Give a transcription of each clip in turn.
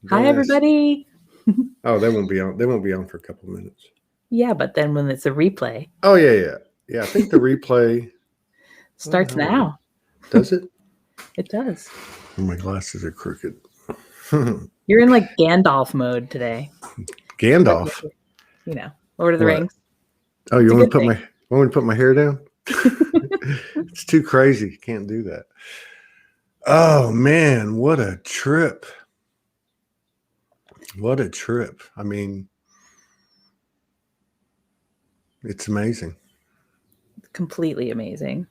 Hi, everybody. Oh, they won't be on. They won't be on for a couple of minutes. Yeah, but then when it's a replay. Oh yeah. I think the replay starts now. Does it? It does. Oh, my glasses are crooked. You're in like Gandalf mode today. Gandalf. You know, Lord of the Rings. Oh, you want to put my hair down? It's too crazy. Can't do that. Oh man, what a trip. What a trip. I mean, it's amazing. Completely amazing.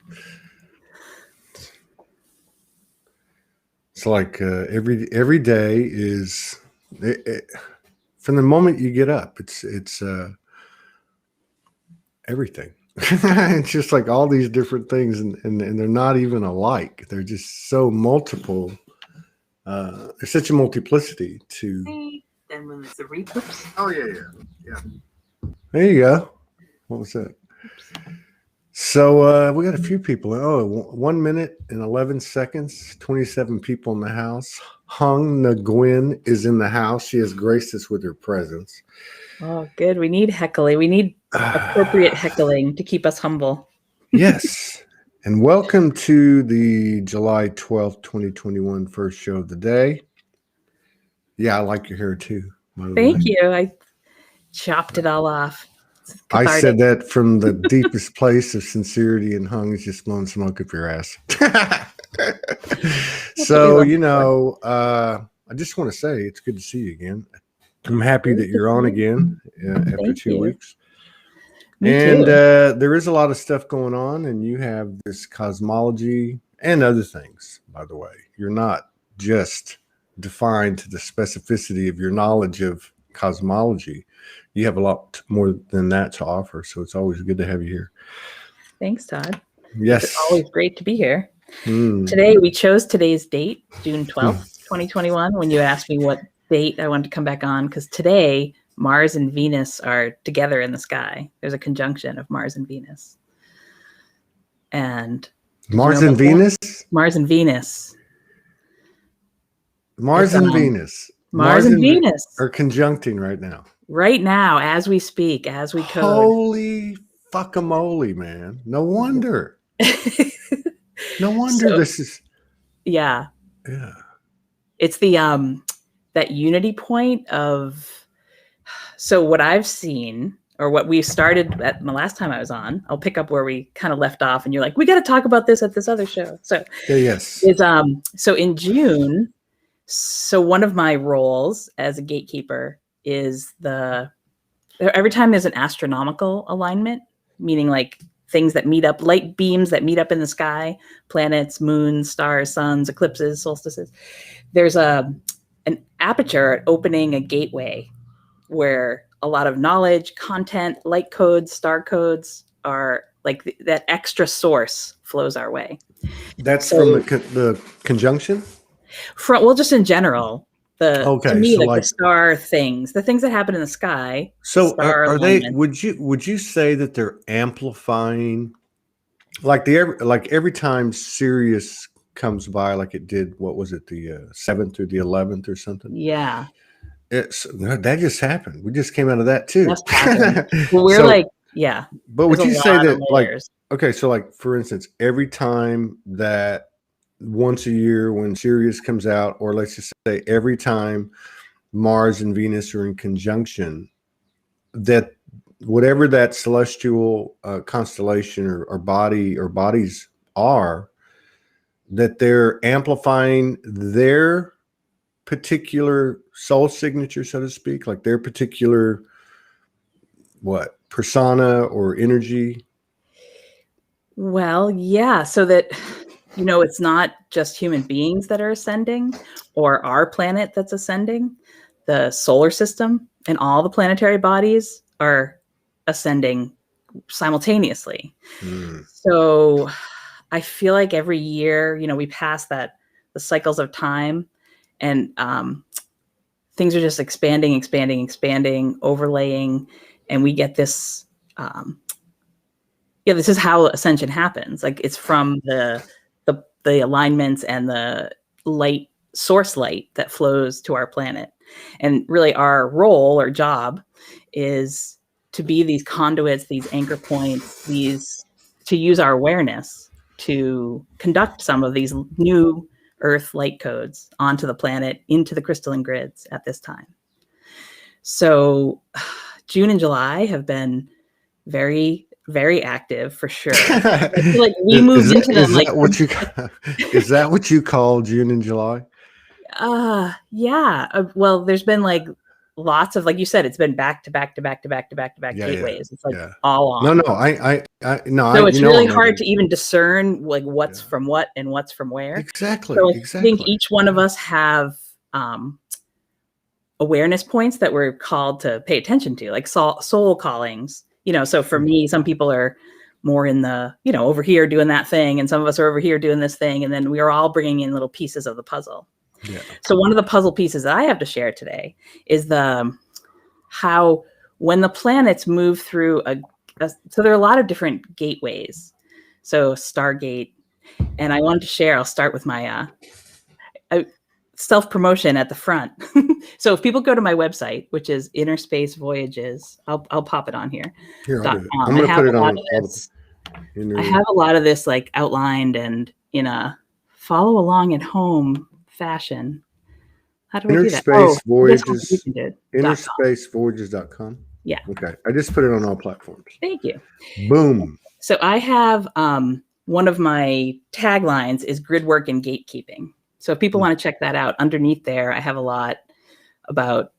It's like every day is from the moment you get up. It's everything. It's just like all these different things, and they're not even alike. They're just so multiple. There's such a multiplicity to. Then when it's a replay. Oh yeah. There you go. What was that? So we got a few people. 1 minute and 11 seconds. 27 people in the house. Hung Nguyen is in the house. She has graced us with her presence. Oh, good. We need heckling. We need appropriate heckling to keep us humble. Yes. And welcome to the July 12th, 2021 first show of the day. Yeah, I like your hair too. Thank you. I chopped it all off. I said that from the deepest place of sincerity, and Hung is just blowing smoke up your ass. So, I just want to say it's good to see you again. I'm happy that you're on again after 2 weeks. And there is a lot of stuff going on, and you have this cosmology and other things, by the way. You're not just defined to the specificity of your knowledge of cosmology. You have a lot more than that to offer, so it's always good to have you here. Thanks, Todd. Yes. It's always great to be here. Today, we chose today's date, June 12th, 2021, when you asked me what date I wanted to come back on, because today, Mars and Venus are together in the sky. There's a conjunction of Mars and Venus. And Mars and Venus? Mars and Venus. Mars and Venus. Mars and Venus are conjuncting right now. Right now, as we speak, as we code. Holy fuckamole, man. No wonder. No wonder this is. Yeah. Yeah. It's the, that unity point of, so what I've seen, or what we started at the last time I was on, I'll pick up where we kind of left off, and you're like, we got to talk about this at this other show. So, yes. It's, so in June, so one of my roles as a gatekeeper is every time there's an astronomical alignment, meaning like things that meet up, light beams that meet up in the sky, planets, moons, stars, suns, eclipses, solstices, there's an aperture opening a gateway where a lot of knowledge, content, light codes, star codes are like that extra source flows our way. That's from the conjunction? Just in general. To me, so the star things, the things that happen in the sky. So are they? Would you say that they're amplifying, like every time Sirius comes by, like it did? What was it, the 7th or the 11th or something? Yeah, that just happened. We just came out of that too. Well, we're But would you say that so for instance, every time that once a year when Sirius comes out, or let's just say every time Mars and Venus are in conjunction, that whatever that celestial constellation or body or bodies are, that they're amplifying their particular soul signature, so to speak, like their particular persona or energy? Well, yeah, so that it's not just human beings that are ascending or our planet that's ascending. The solar system and all the planetary bodies are ascending simultaneously. So I feel like every year, we pass the cycles of time, and things are just expanding, overlaying, and we get this. This is how ascension happens. Like it's from the alignments and the source light that flows to our planet. And really our role or job is to be these conduits, these anchor points, to use our awareness to conduct some of these new Earth light codes onto the planet, into the crystalline grids at this time. So June and July have been very, very active for sure. I feel like we moved into them. Is that what you call June and July? Yeah. Well, there's been like lots of, like you said, it's been back to back gateways. It's like all on. No, I So it's really hard to even discern like what's from what and what's from where. Exactly. So I think each one of us have awareness points that we're called to pay attention to, like soul callings. So for me, some people are more in the, over here doing that thing, and some of us are over here doing this thing, and then we are all bringing in little pieces of the puzzle. Yeah. So one of the puzzle pieces that I have to share today is how when the planets move through so there are a lot of different gateways. So Stargate, and I wanted to share, I'll start with my self-promotion at the front. So if people go to my website, which is Inner Space Voyages, I'll pop it on here. I'm going to put it on. I have a lot of this like outlined and in a follow along at home fashion. How do I do that? InnerSpaceVoyages.com. Yeah. Okay. I just put it on all platforms. Thank you. Boom. So I have one of my taglines is grid work and gatekeeping. So if people want to check that out, underneath there, I have a lot about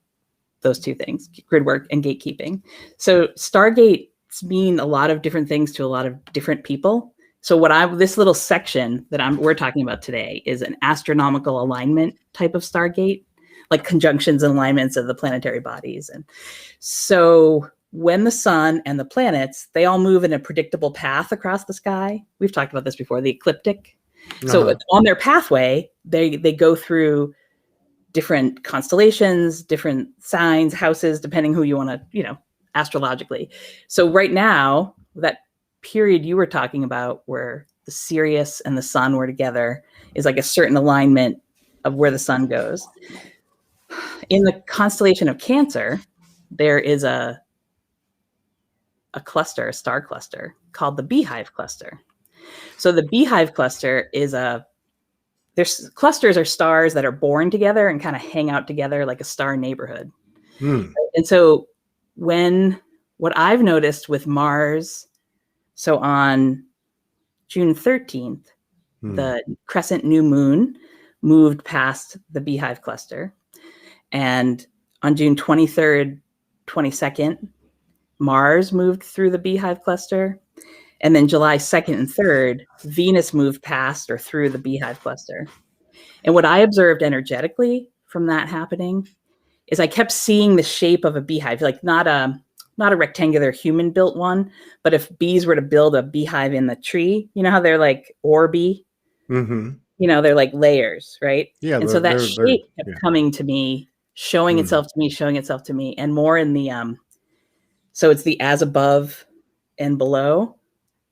those two things, grid work and gatekeeping. So Stargates mean a lot of different things to a lot of different people. So this little section that we're talking about today is an astronomical alignment type of Stargate, like conjunctions and alignments of the planetary bodies. And so when the sun and the planets, they all move in a predictable path across the sky. We've talked about this before, the ecliptic. So on their pathway, they go through different constellations, different signs, houses, depending who you want to, astrologically. So right now, that period you were talking about where the Sirius and the sun were together is like a certain alignment of where the sun goes. In the constellation of Cancer, there is a cluster, a star cluster called the Beehive cluster. So the Beehive cluster is clusters are stars that are born together and kind of hang out together like a star neighborhood. And so what I've noticed with Mars, so on June 13th, the crescent new moon moved past the Beehive cluster. And on June 23rd, 22nd, Mars moved through the Beehive cluster. And then July 2nd and 3rd, Venus moved past or through the Beehive cluster. And what I observed energetically from that happening is I kept seeing the shape of a beehive, like not a rectangular human built one, but if bees were to build a beehive in the tree, you know how they're like orby, they're like layers, right? Yeah. And so that shape kept coming to me, showing itself to me, and more in the, so it's the as above and below,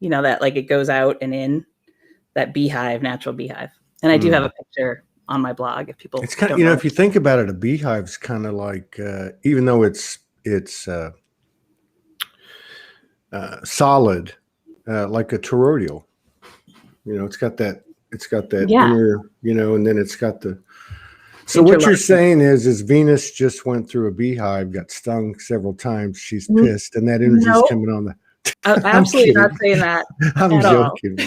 that like it goes out and in that beehive, natural beehive. And I do have a picture on my blog if people. It's kind of, if you think about it, a beehive's kind of like, even though it's solid, like a toroidal. It's got that inner, and then it's got the. So what you're saying is Venus just went through a beehive, got stung several times. She's pissed, and that energy is coming on the. Absolutely not saying that. I'm joking.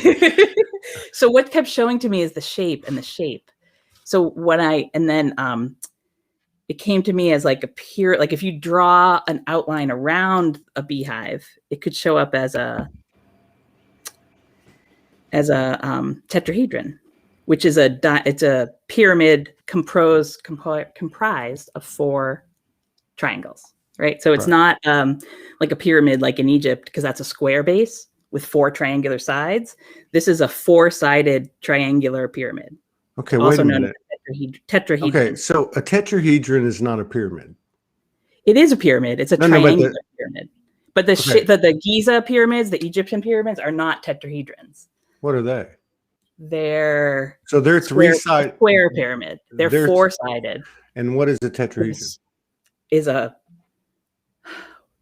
So what kept showing to me is the shape. So it came to me as like like if you draw an outline around a beehive, it could show up as a tetrahedron, which is it's a pyramid comprised of 4 triangles, right? So it's not like a pyramid like in Egypt, because that's a square base with 4 triangular sides. This is a 4-sided triangular pyramid. Okay, wait a minute. Tetrahedron. Okay, so a tetrahedron is not a pyramid. It is a pyramid. It's a triangular pyramid. But the Giza pyramids, the Egyptian pyramids, are not tetrahedrons. What are they? They're 3-sided square pyramid. They're 4-sided. And what is a tetrahedron?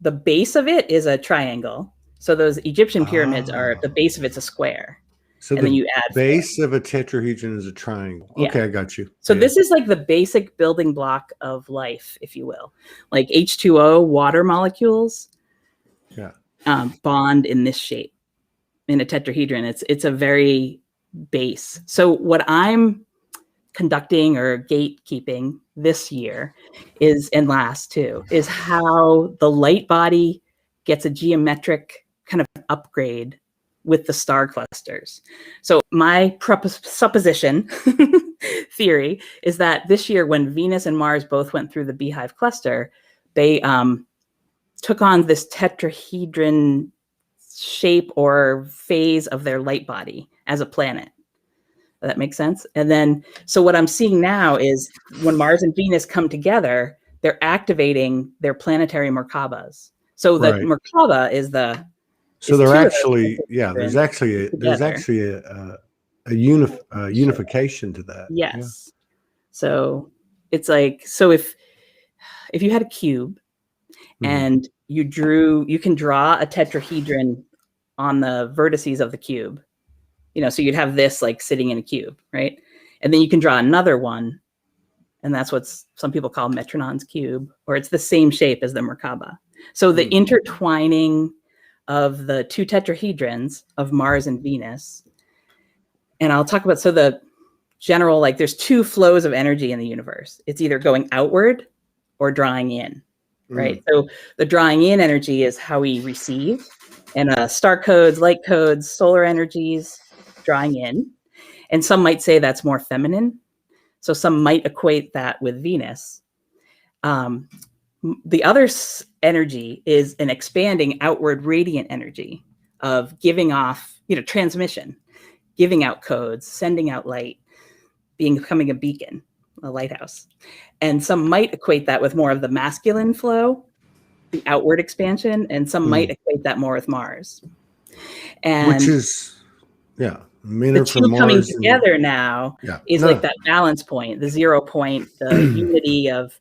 The base of it is a triangle. So those Egyptian pyramids the base of it's a square. So and then you add base of a tetrahedron is a triangle. Yeah. Okay, I got you. So this is like the basic building block of life, if you will. Like H2O, water molecules bond in this shape in a tetrahedron. It's a very base. So what I'm conducting or gatekeeping this year and last too, is how the light body gets a geometric kind of upgrade with the star clusters. So my supposition theory is that this year when Venus and Mars both went through the beehive cluster, they took on this tetrahedron shape or phase of their light body as a planet. Does that make sense? And then, so what I'm seeing now is when Mars and Venus come together, they're activating their planetary Merkabas. So the Merkaba is the. So they're actually, there's actually a unification to that. Yes. Yeah. So it's like, so if you had a cube and you can draw a tetrahedron on the vertices of the cube. So you'd have this like sitting in a cube, right? And then you can draw another one. And that's what some people call Metronon's cube, or it's the same shape as the Merkaba. So the intertwining of the two tetrahedrons of Mars and Venus. And I'll talk about, so the general, like there's two flows of energy in the universe. It's either going outward or drawing in, right? So the drawing in energy is how we receive, and star codes, light codes, solar energies, drawing in. And some might say that's more feminine. So some might equate that with Venus. The other energy is an expanding outward radiant energy of giving off, transmission, giving out codes, sending out light, becoming a beacon, a lighthouse. And some might equate that with more of the masculine flow, the outward expansion, and some might equate that more with Mars. And which is, the two coming together now is like that balance point, the 0 point, the unity of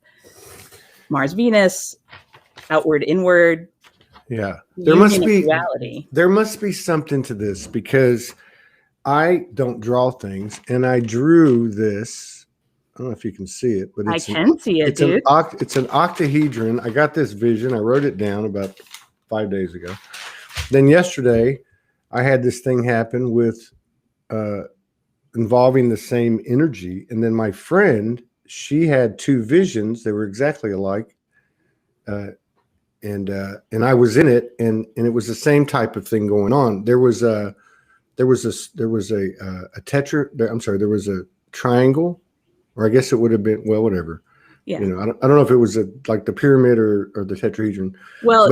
Mars, Venus, outward, inward. Yeah, there must be something to this, because I don't draw things, and I drew this. I don't know if you can see it, but I can see it, dude. It's an octahedron. I got this vision. I wrote it down about 5 days ago. Then yesterday, I had this thing happen with involving the same energy, and then my friend, she had two visions. They were exactly alike. And I was in it, and it was the same type of thing going on. There was a triangle, or I guess it would have been, well, whatever. Yeah. I don't know if it was like the pyramid or the tetrahedron. Well,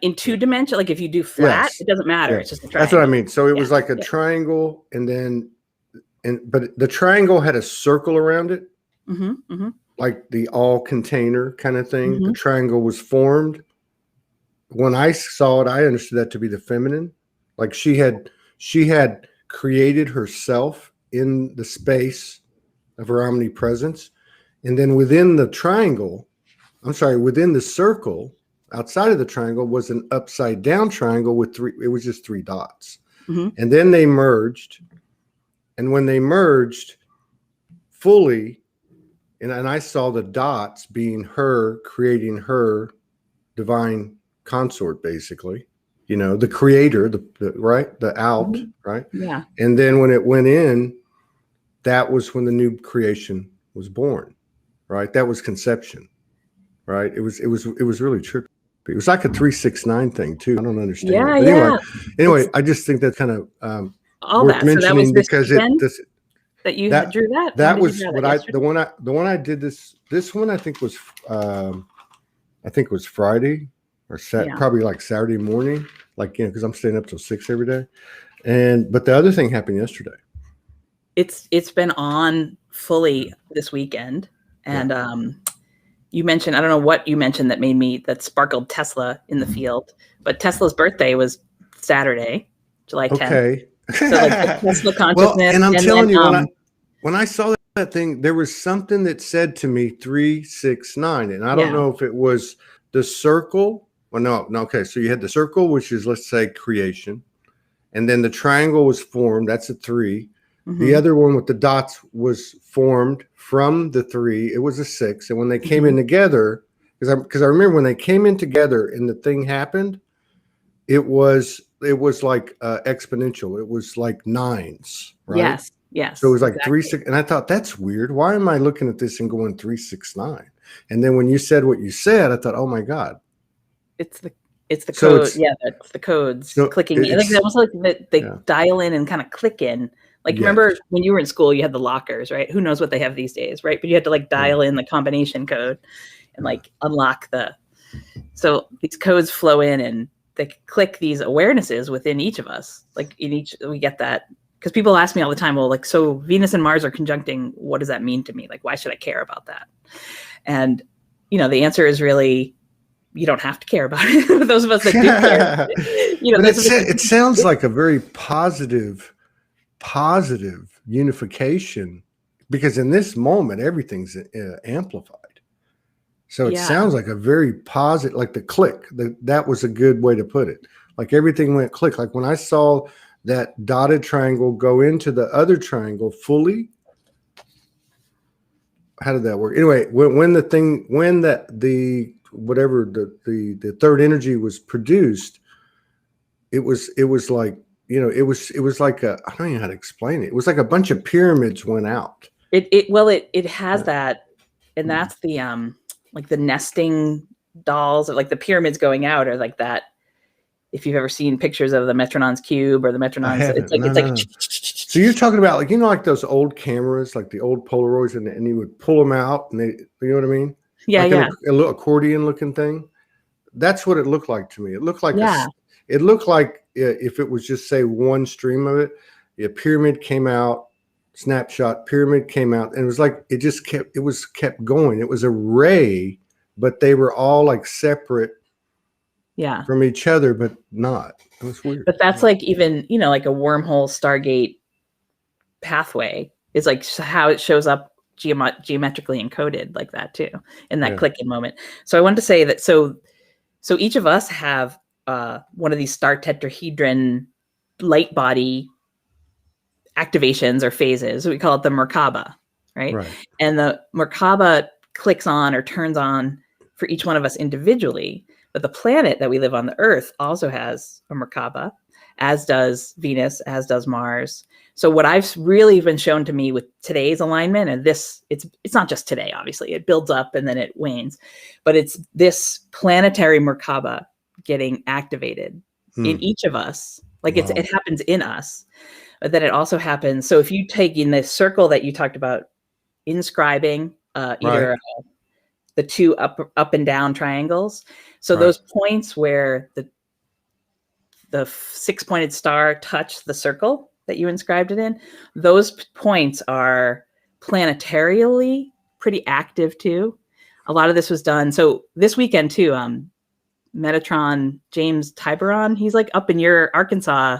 in two dimension, like if you do flat, it doesn't matter. It's just a triangle. That's what I mean. So it was like a triangle, but the triangle had a circle around it, like the all container kind of thing. The triangle was formed. When I saw it, I understood that to be the feminine. Like she had created herself in the space of her omnipresence. And then within the circle, outside of the triangle, was an upside down triangle with just three dots. And then they merged. And when they merged fully, and I saw the dots being her creating her divine consort, basically, the creator, the out, right? Yeah. And then when it went in, that was when the new creation was born. Right, that was conception, right? It was really trippy. It was like a 369 thing too. I don't understand. Yeah, Anyway, I just think that's kind of all worth that. mentioning, so that was because drew that. That was what the one I did this one I think was Friday or probably like Saturday morning, like because I'm staying up till 6 every day, but the other thing happened yesterday. It's been on fully this weekend. And you mentioned, I don't know what you mentioned that sparkled Tesla in the field, but Tesla's birthday was Saturday, July 10th. Okay. So like the Tesla consciousness. Well, and I'm telling you, when I saw that, that thing, there was something that said to me 369, and I don't know if it was the circle. Well, no. Okay, so you had the circle, which is, let's say, creation, and then the triangle was formed. That's a 3. The other one with the dots was formed from the 3. It was a 6, and when they came in together, because I remember when they came in together and the thing happened, it was like exponential. It was like 9s, right? Yes. So it was like 3, 6, and I thought, that's weird. Why am I looking at this and going 369? And then when you said what you said, I thought, oh my God, it's the code. It's the codes clicking. It's almost like they dial in and kind of click in. Like, remember when you were in school, you had the lockers, right? Who knows what they have these days, right? But you had to like dial in the combination code and like unlock so these codes flow in and they click these awarenesses within each of us. Like we get that. Because people ask me all the time, well, like, so Venus and Mars are conjuncting. What does that mean to me? Like, why should I care about that? And, the answer is really, you don't have to care about it. For those of us that do care. But it sounds like a very positive unification, because in this moment, everything's amplified. So it sounds like a very positive, like the click. That was a good way to put it. Like everything went click. Like when I saw that dotted triangle go into the other triangle fully. How did that work? Anyway, when the third energy was produced, it was like, it was like I don't know how to explain it. It was like a bunch of pyramids went out. It has that, and that's the like the nesting dolls, or like the pyramids going out, or like that. If you've ever seen pictures of the Metronon's cube or the Metronon's, it's like. So you're talking about like, like those old cameras, like the old Polaroids, and you would pull them out, and you know what I mean? Yeah, like a little accordion looking thing. That's what it looked like to me. It looked like if it was just, say, one stream of it, a pyramid came out, snapshot, pyramid came out, and it was like it was kept going. It was a ray, but they were all like separate. From each other, but not. It was weird. But that's like even, like a wormhole Stargate pathway is like how it shows up geometrically encoded like that too, in that clicking moment. So I wanted to say that so each of us have one of these star tetrahedron light body activations or phases. We call it the Merkaba, right? And the Merkaba clicks on or turns on for each one of us individually. But the planet that we live on, the Earth, also has a Merkaba, as does Venus, as does Mars. So what I've really been shown to me with today's alignment, and it's not just today, obviously, it builds up and then it wanes, but it's this planetary Merkaba getting activated in each of us. Like it happens in us, but then it also happens. So if you take in the circle that you talked about, inscribing either the two up and down triangles. So those points where the 6-pointed star touch the circle that you inscribed it in, those points are planetarily pretty active too. A lot of this was done. So this weekend too, Metatron James Tiburon, he's like up in your Arkansas.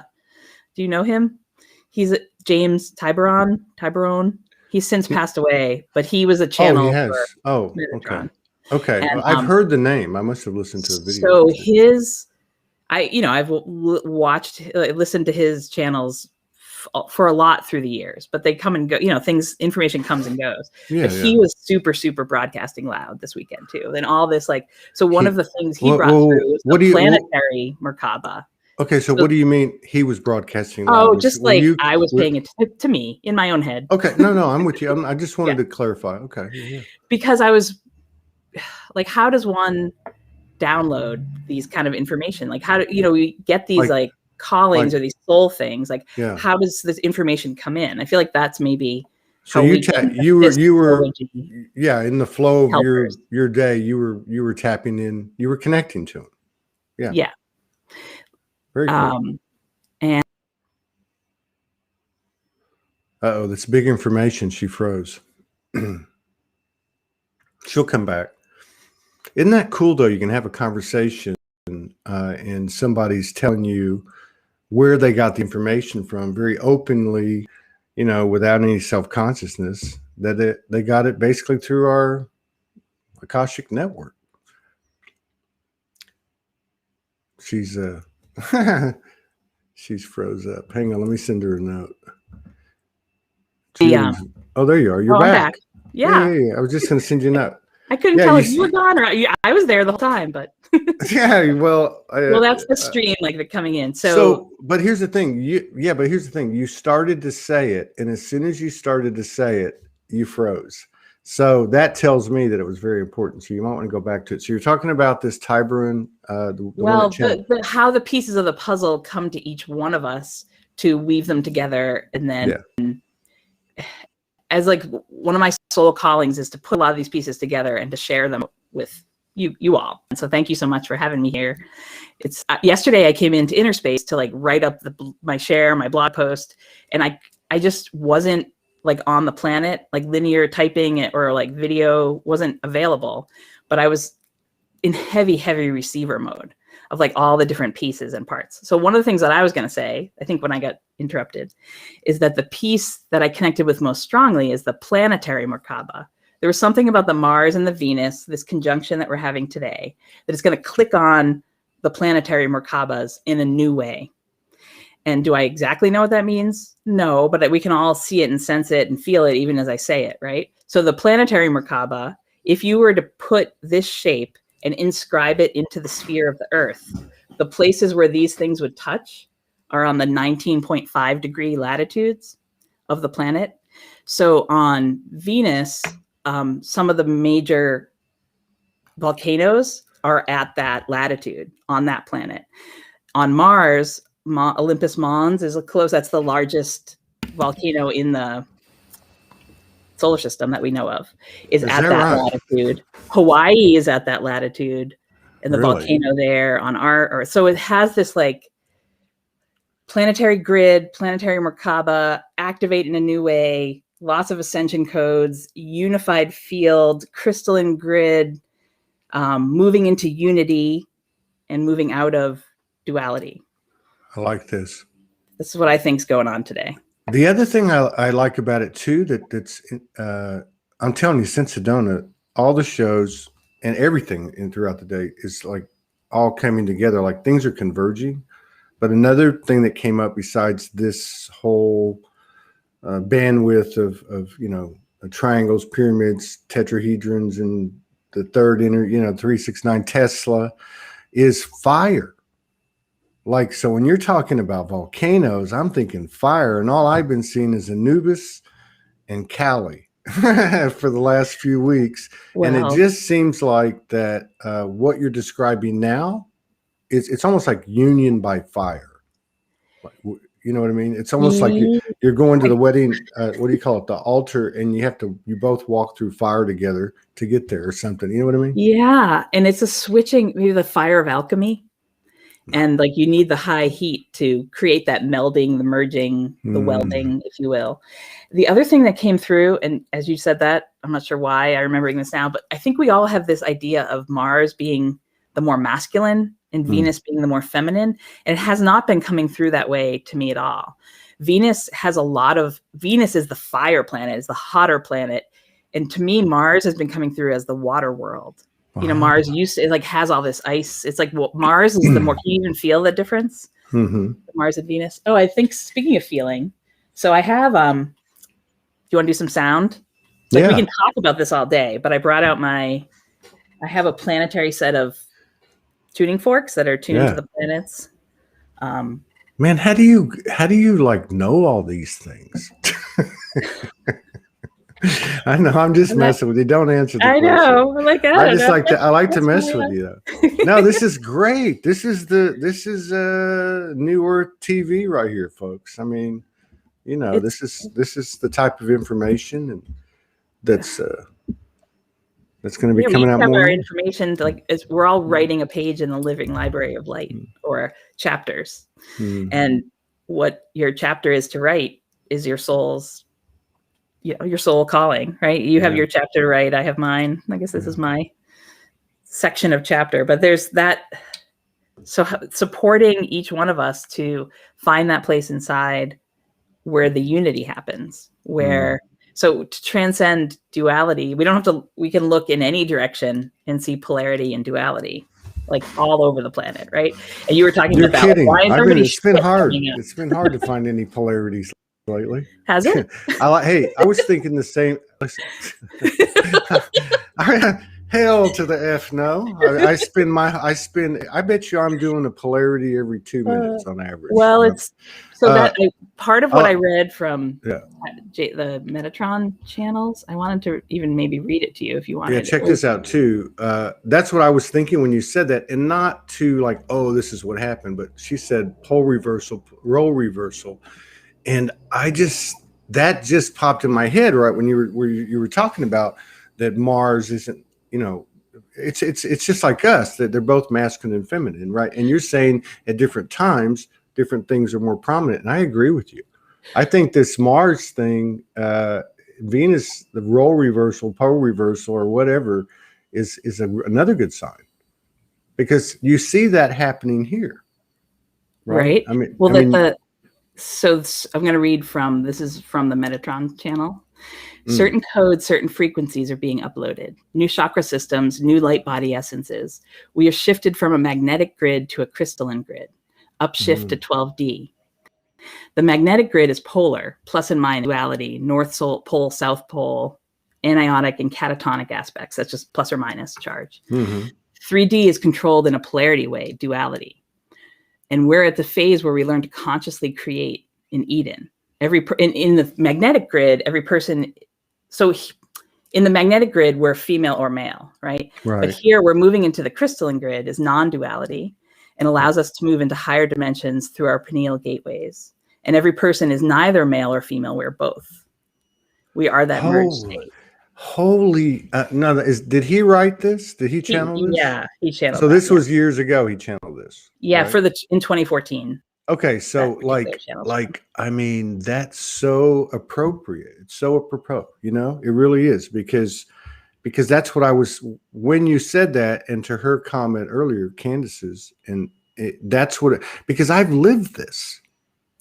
Do you know him? He's James Tiburon. He's since passed away, but he was a channel. Oh, he has. For Metatron. Okay. And, I've heard the name. I must have listened to a video. So I've listened to his channels for a lot through the years, but they come and go, information comes and goes. He was super, super broadcasting loud this weekend too. And all this, one of the things he brought through was the planetary Merkaba. Okay, so what do you mean he was broadcasting loud? Oh, just I was paying it to me in my own head. Okay, no, I'm with you. I just wanted to clarify. Okay. Yeah. Because I was like, how does one download these kind of information? Like, how do we get these callings or these soul things? Like, how does this information come in? I feel like that's maybe. So you were in the flow of your day. You were tapping in. You were connecting to them. Yeah. Very cool. And that's big information. She froze. She'll come back. Isn't that cool though? You can have a conversation and somebody's telling you where they got the information from very openly, without any self-consciousness. that they got it basically through our Akashic network. She's she's froze up. Hang on, let me send her a note. Yeah. Oh, there you are. You're back. I'm back. Yeah. I was just going to send you a note. I couldn't tell if you were gone or I was there the whole time, but yeah, well, that's the stream like coming in. But here's the thing. You started to say it, and as soon as you started to say it, you froze. So that tells me that it was very important. So you might want to go back to it. So you're talking about this Tiburon. How the pieces of the puzzle come to each one of us to weave them together, and then. Yeah. As like one of my soul callings is to put a lot of these pieces together and to share them with you all. And so thank you so much for having me here. It's yesterday I came into Inner Space to like write up my blog post, and I just wasn't like on the planet, like linear typing it or like video wasn't available, but I was in heavy receiver mode of like all the different pieces and parts. So one of the things that I was going to say, I think when I got interrupted, is that the piece that I connected with most strongly is the Planetary Merkaba. There was something about the Mars and the Venus, this conjunction that we're having today, that is going to click on the Planetary Merkabas in a new way. And do I exactly know what that means? No, but we can all see it and sense it and feel it even as I say it, right? So the Planetary Merkaba, if you were to put this shape and inscribe it into the sphere of the Earth, the places where these things would touch are on the 19.5 degree latitudes of the planet. So on Venus, some of the major volcanoes are at that latitude on that planet. On Mars, Olympus Mons is close. That's the largest volcano in the solar system that we know of, is at that latitude. Hawaii is at that latitude, and the volcano there on our Earth. So it has this like planetary grid, planetary Merkaba, activate in a new way, lots of ascension codes, unified field, crystalline grid, moving into unity and moving out of duality. I like this. This is what I think is going on today. The other thing I like about it too, that's I'm telling you, since Sedona, all the shows and everything throughout the day is like all coming together, like things are converging. But another thing that came up besides this whole bandwidth of triangles, pyramids, tetrahedrons, and the third 369 Tesla is fire. Like, so when you're talking about volcanoes, I'm thinking fire, and all I've been seeing is Anubis and Cali for the last few weeks. Wow. And it just seems like that what you're describing now it's almost like union by fire. Like, you know what I mean? It's almost like you're going to the wedding, what do you call it? The altar, and you both walk through fire together to get there or something. You know what I mean? Yeah. And it's a switching, maybe the fire of alchemy. And like you need the high heat to create that melding, the merging, the welding, if you will. The other thing that came through, and as you said that, I'm not sure why I'm remembering this now, but I think we all have this idea of Mars being the more masculine and Venus being the more feminine. And it has not been coming through that way to me at all. Venus is the fire planet, is the hotter planet. And to me, Mars has been coming through as the water world. You know, Mars has all this ice. It's like, well, Mars is the more, can you even feel the difference? Mars and Venus. Oh, I think speaking of feeling, so I have, do you want to do some sound? Like we can talk about this all day, but I brought out I have a planetary set of tuning forks that are tuned to the planets. Man, how do you like know all these things? I know, I'm just messing with you. Don't answer the question. I know. I like to mess with you. No, this is great. This is New Earth TV right here, folks. I mean, this is the type of information and that's going to be coming out more. Our information, we're all writing a page in the living library of light or chapters, and what your chapter is to write is your soul's. Your soul calling, right? You have your chapter to write. I have mine. I guess this is my section of chapter, but there's that. So supporting each one of us to find that place inside where the unity happens, where So to transcend duality, we can look in any direction and see polarity and duality, like all over the planet, right? And you were talking You're about kidding. why It's been hard. It's been hard to find any polarities lately. Has it? I was thinking the same. Hell to the F no. I bet you I'm doing a polarity every 2 minutes on average. Well, it's part of what I read from the Metatron channels. I wanted to even maybe read it to you if you wanted. Yeah, check this out too. That's what I was thinking when you said that, and not to like, oh, this is what happened, but she said pole reversal, role reversal, and that just popped in my head right when you were talking about that Mars isn't, it's just like us, that they're both masculine and feminine, right? And you're saying at different times different things are more prominent, and I agree with you. I think this Mars thing, Venus, the role reversal, pole reversal, or whatever, is another good sign, because you see that happening here, right? So I'm going to read this is from the Metatron channel. Certain codes, certain frequencies are being uploaded. New chakra systems, new light body essences. We are shifted from a magnetic grid to a crystalline grid. Upshift to 12D. The magnetic grid is polar, plus and minus duality, north pole, south pole, anionic and catatonic aspects. That's just plus or minus charge. 3D is controlled in a polarity way, duality. And we're at the phase where we learn to consciously create in Eden. In the magnetic grid, every person. So in the magnetic grid, we're female or male, right? But here we're moving into the crystalline grid is non-duality and allows us to move into higher dimensions through our pineal gateways. And every person is neither male or female. We're both. We are that merged state. Did he write this? Did he channel this? Yeah, he channeled. So this was years ago. He channeled this. Yeah, right? In 2014. Okay, so I mean, that's so appropriate. It's so apropos, it really is, because that's what I was, when you said that, and to her comment earlier, Candace's, and because I've lived this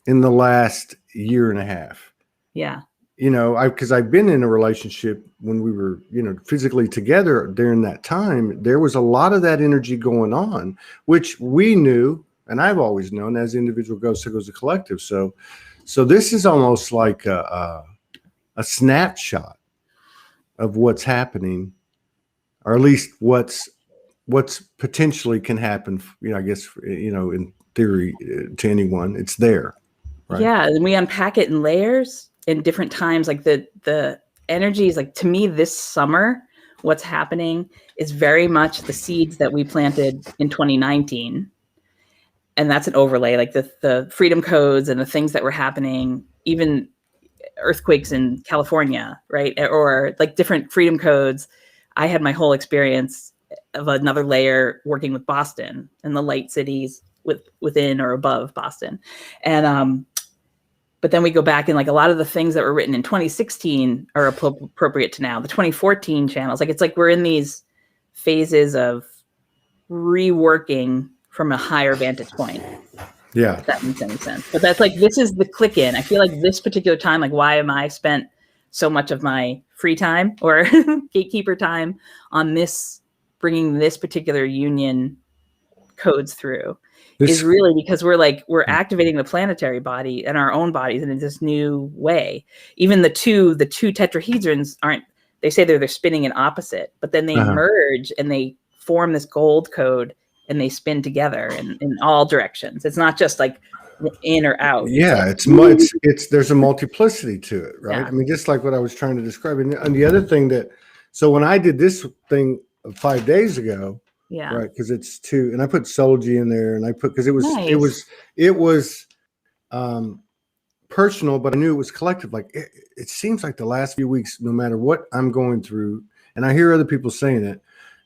in the last year and a half. Yeah. Because I've been in a relationship when we were, physically together during that time. There was a lot of that energy going on, which we knew. And I've always known, as individual goes, so goes the collective. So this is almost like a snapshot of what's happening, or at least what's potentially can happen. I guess in theory, to anyone, it's there. Right? Yeah, and we unpack it in layers in different times. Like the energies, like to me, this summer, what's happening is very much the seeds that we planted in 2019. And that's an overlay, like the freedom codes and the things that were happening, even earthquakes in California, right? Or like different freedom codes. I had my whole experience of another layer working with Boston and the light cities within or above Boston. And but then we go back and like a lot of the things that were written in 2016 are appropriate to now. The 2014 channels, it's like we're in these phases of reworking from a higher vantage point. Yeah. If that makes any sense. But that's like, this is the click in. I feel like this particular time, like why am I spent so much of my free time or gatekeeper time on this, bringing this particular union codes through is really because we're activating the planetary body and our own bodies in this new way. Even the two tetrahedrons they say they're spinning in opposite, but then they merge and they form this gold code and they spin together in all directions. It's not just like in or out. Yeah, it's there's a multiplicity to it, right? Yeah. I mean, just like what I was trying to describe. And the other thing so when I did this thing 5 days ago, yeah, right, because it's 2, and I put Soulogy in there, and I put, because it was personal, but I knew it was collective. Like it seems like the last few weeks, no matter what I'm going through, and I hear other people saying it,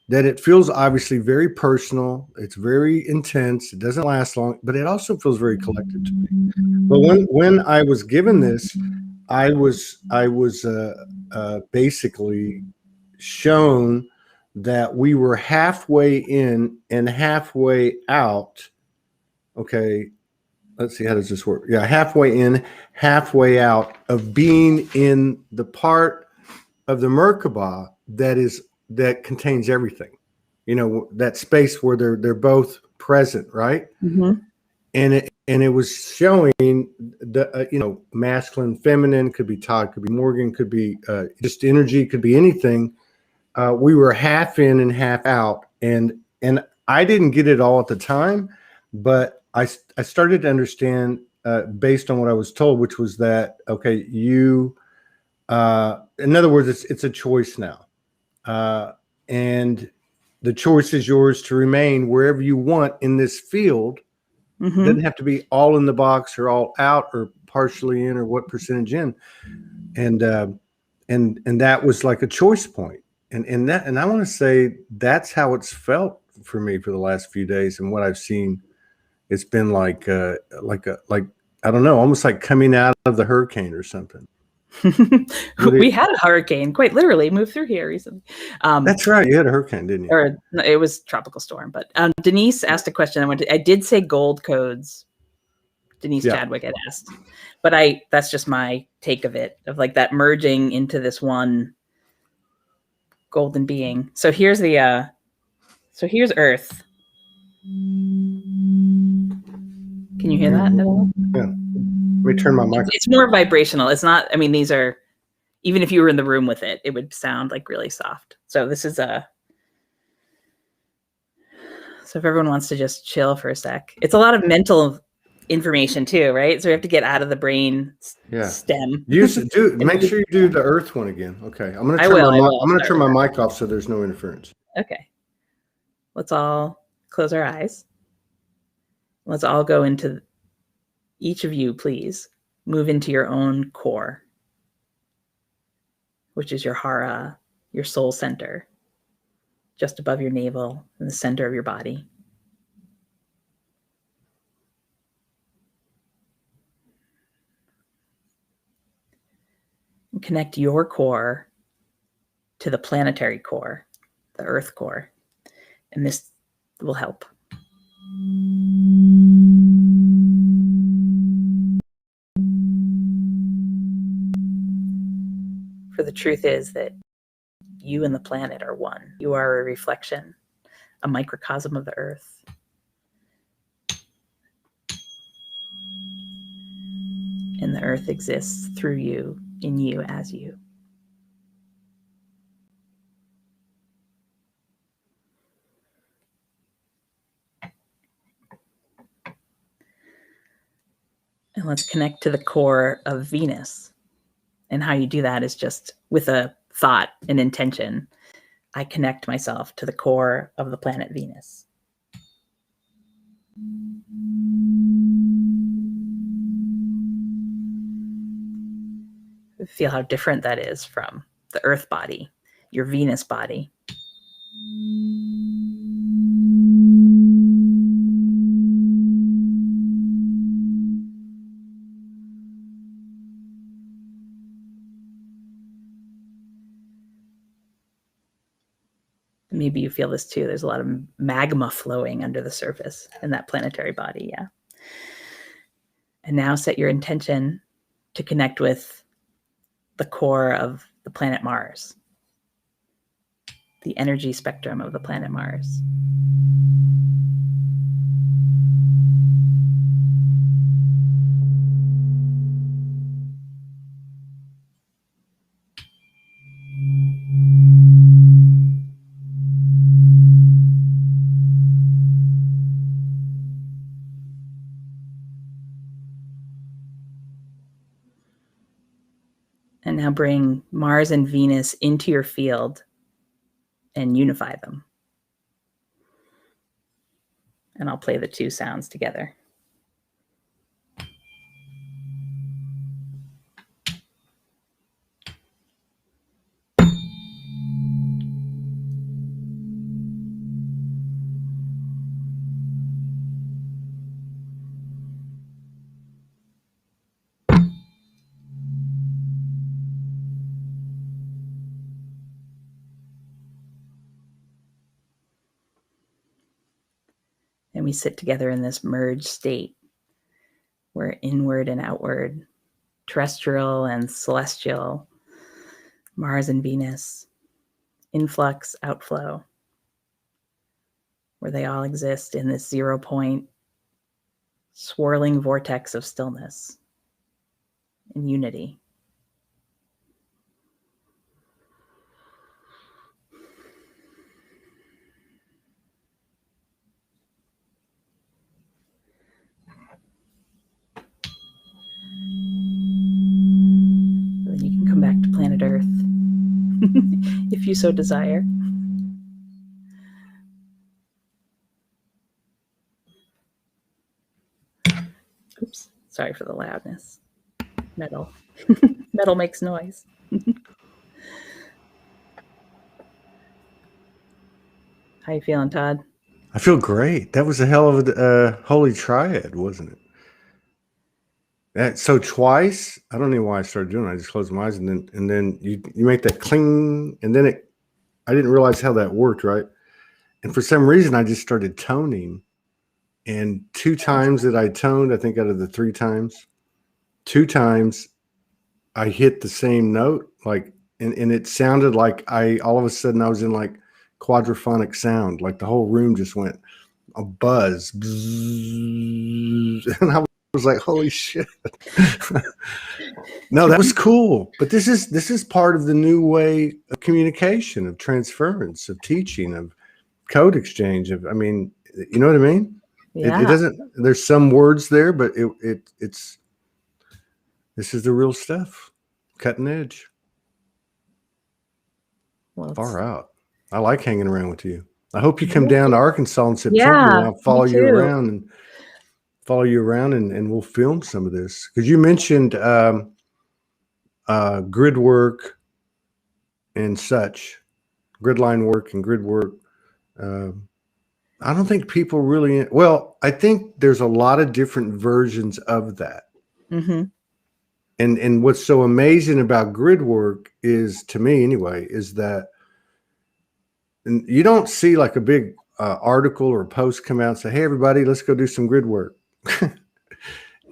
that it feels obviously very personal. It's very intense. It doesn't last long, but it also feels very collective to me. But when I was given this, I was basically shown that we were halfway in and halfway out, okay, let's see, how does this work? Yeah, halfway in, halfway out of being in the part of the Merkaba that contains everything. You know, that space where they're both present, right? Mm-hmm. And it was showing the masculine, feminine, could be Todd, could be Morgan, could be just energy, could be anything. We were half in and half out, and I didn't get it all at the time, but I started to understand based on what I was told, which was that okay, you in other words, it's a choice now, and the choice is yours to remain wherever you want in this field. Mm-hmm. It doesn't have to be all in the box or all out or partially in or what percentage in, and that was like a choice point. And I want to say that's how it's felt for me for the last few days, and what I've seen, it's been like I don't know, almost like coming out of the hurricane or something. We had a hurricane, quite literally, move through here recently. That's right, you had a hurricane, didn't you? Or it was tropical storm. But Denise asked a question. I did say gold codes. Denise Chadwick had asked, but that's just my take of it, of like that merging into this one golden being. So here's here's Earth. Can you hear that at all? Yeah. Let me turn my mic. It's more vibrational. It's not, I mean, these are, even if you were in the room with it, it would sound like really soft. So this is so if everyone wants to just chill for a sec, it's a lot of mental information too, right? So we have to get out of the brain stem. Make sure you do the Earth one again. Okay. I'm going to turn my mic off so there's no interference. Okay. Let's all close our eyes. Let's all go into, each of you, please, move into your own core, which is your hara, your soul center, just above your navel, in the center of your body. And connect your core to the planetary core, the earth core, and this will help. For the truth is that you and the planet are one. You are a reflection, a microcosm of the earth. And the earth exists through you, in you, as you. And let's connect to the core of Venus. And how you do that is just with a thought, an intention. I connect myself to the core of the planet Venus. Feel how different that is from the Earth body, your Venus body. Maybe you feel this too. There's a lot of magma flowing under the surface in that planetary body. Yeah. And now set your intention to connect with the core of the planet Mars, the energy spectrum of the planet Mars. And now bring Mars and Venus into your field and unify them. And I'll play the two sounds together. And we sit together in this merged state. We're inward and outward, terrestrial and celestial, Mars and Venus, influx, outflow, where they all exist in this 0 point, swirling vortex of stillness and unity. Then you can come back to planet Earth if you so desire. Oops, sorry for the loudness. Metal. Metal makes noise. How you feeling, Todd? I feel great. That was a hell of a holy triad, wasn't it? So twice, I don't know why I started doing it. I just closed my eyes and then you make that cling, and then I didn't realize how that worked, right? And for some reason, I just started toning. And 2 times that I toned, I think out of the 3 times, 2 times I hit the same note, like, and it sounded like all of a sudden I was in like quadraphonic sound, like the whole room just went a buzz, bzzz, and I was like, holy shit. No, that was cool. But this is part of the new way of communication, of transference, of teaching, of code exchange, of, I mean, you know what I mean? Yeah. It doesn't, there's some words there, but it's this is the real stuff. Cutting edge. Well, far out. I like hanging around with you. I hope you come down to Arkansas in September. Yeah, and I'll follow you around and we'll film some of this. Because you mentioned grid work and such, grid line work and grid work. I don't think people really, well, I think there's a lot of different versions of that. Mm-hmm. And what's so amazing about grid work is, to me anyway, is that you don't see like a big article or post come out and say, hey, everybody, let's go do some grid work.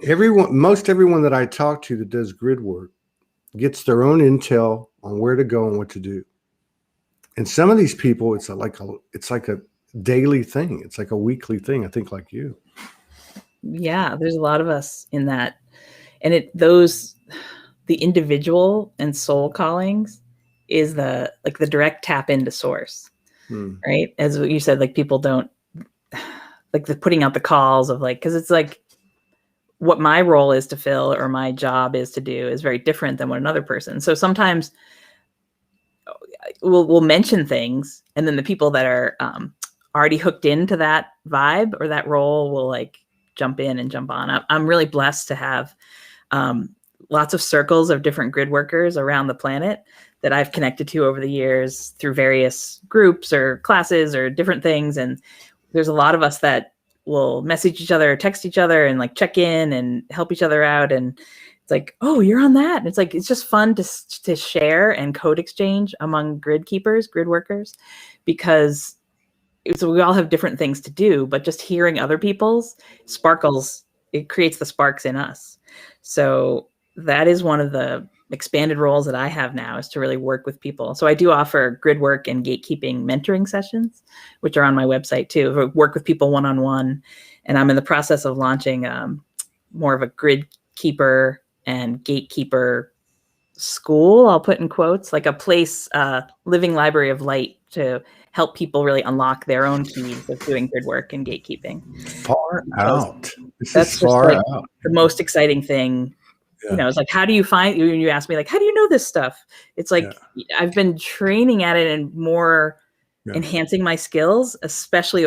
Most everyone that I talk to that does grid work gets their own intel on where to go and what to do. And some of these people, it's like a daily thing. It's like a weekly thing, I think, like you. Yeah, there's a lot of us in that. And the individual and soul callings is the direct tap into source, right? As you said, like people don't like the putting out the calls of like, cause it's like what my role is to fill or my job is to do is very different than what another person. So sometimes we'll mention things and then the people that are already hooked into that vibe or that role will like jump in and jump on. I'm really blessed to have lots of circles of different grid workers around the planet that I've connected to over the years through various groups or classes or different things. And there's a lot of us that will message each other, text each other and like check in and help each other out. And it's like, oh, you're on that. And it's like, it's just fun to share and code exchange among grid keepers, grid workers, because so we all have different things to do, but just hearing other people's sparkles, it creates the sparks in us. So that is one of the expanded roles that I have now, is to really work with people. So I do offer grid work and gatekeeping mentoring sessions, which are on my website too. I work with people one-on-one, and I'm in the process of launching more of a grid keeper and gatekeeper school, I'll put in quotes, like a place, living library of light to help people really unlock their own keys of doing grid work and gatekeeping. Far out. That's far like out. The most exciting thing. Yeah. You know, it's like, how do you find, you ask me like, how do you know this stuff? It's like, I've been training at it and more enhancing my skills, especially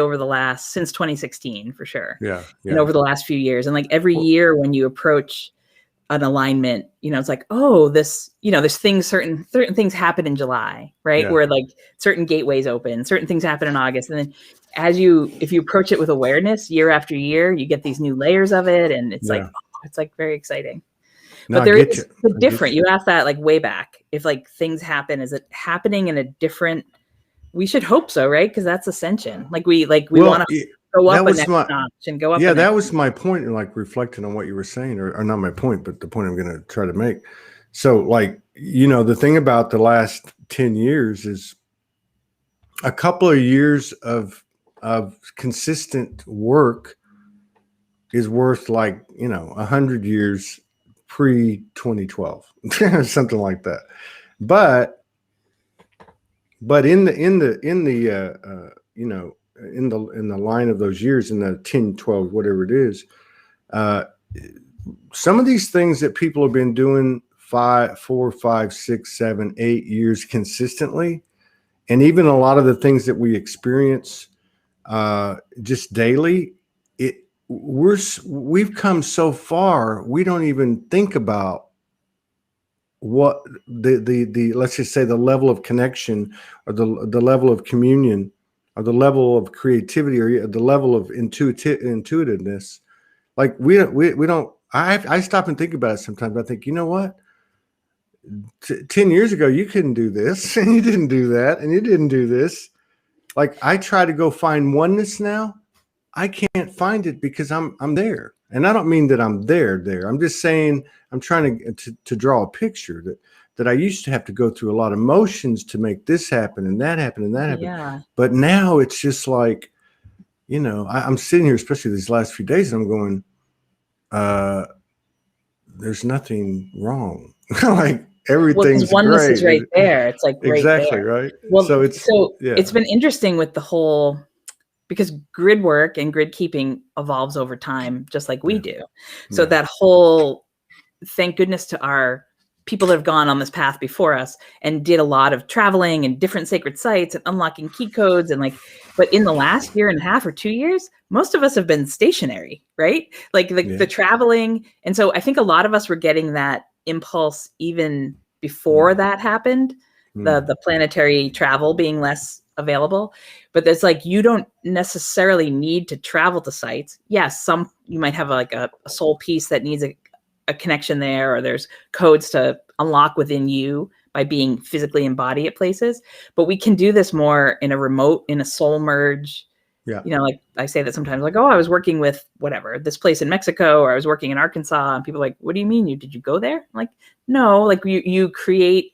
since 2016 for sure. And over the last few years. And like every year when you approach an alignment, you know, it's like, oh, this, you know, there's things, certain things happen in July, right? Where like certain gateways open, certain things happen in August. And then if you approach it with awareness year after year, you get these new layers of it. And it's like, oh, it's like very exciting. No, but there is different. You asked that like way back. If like things happen, is it happening in a different? We should hope so, right? Because that's ascension. Like we want to go up that was a my notch and go up. Yeah, that was my point, like reflecting on what you were saying, or not my point, but the point I'm going to try to make. So, like, the thing about the last 10 years is a couple of years of consistent work is worth, like, 100 years pre 2012, something like that. But in the line of those years, in the 10, 12, whatever it is, some of these things that people have been doing 4, 5, 6, 7, 8 years consistently, and even a lot of the things that we experience just daily, we've come so far, we don't even think about what the let's just say the level of connection, or the level of communion, or the level of creativity, or the level of intuitiveness. Like, we don't. I stop and think about it sometimes. I think, you know what? 10 years ago, you couldn't do this, and you didn't do that, and you didn't do this. Like, I try to go find oneness now. I can't find it because I'm there. And I don't mean that I'm there. I'm just saying, I'm trying to draw a picture that I used to have to go through a lot of motions to make this happen and that happen and that happen. Yeah. But now it's just like, I'm sitting here, especially these last few days, and I'm going, there's nothing wrong. Like, everything's oneness great. Is right there. It's like right exactly there. right. Well, so it's been interesting with the whole, because grid work and grid keeping evolves over time, just like we do. So that whole, thank goodness to our people that have gone on this path before us and did a lot of traveling and different sacred sites and unlocking key codes, and but in the last year and a half or 2 years, most of us have been stationary, right? Like the traveling. And so I think a lot of us were getting that impulse even before that happened, the planetary travel being less available. But there's you don't necessarily need to travel to sites. Yes, you might have a soul piece that needs a connection there, or there's codes to unlock within you by being physically embodied at places. But we can do this more in a soul merge. Yeah. I say that sometimes, oh, I was working with whatever, this place in Mexico, or I was working in Arkansas, and people are like, what do you mean? Did you go there? I'm like, no, you create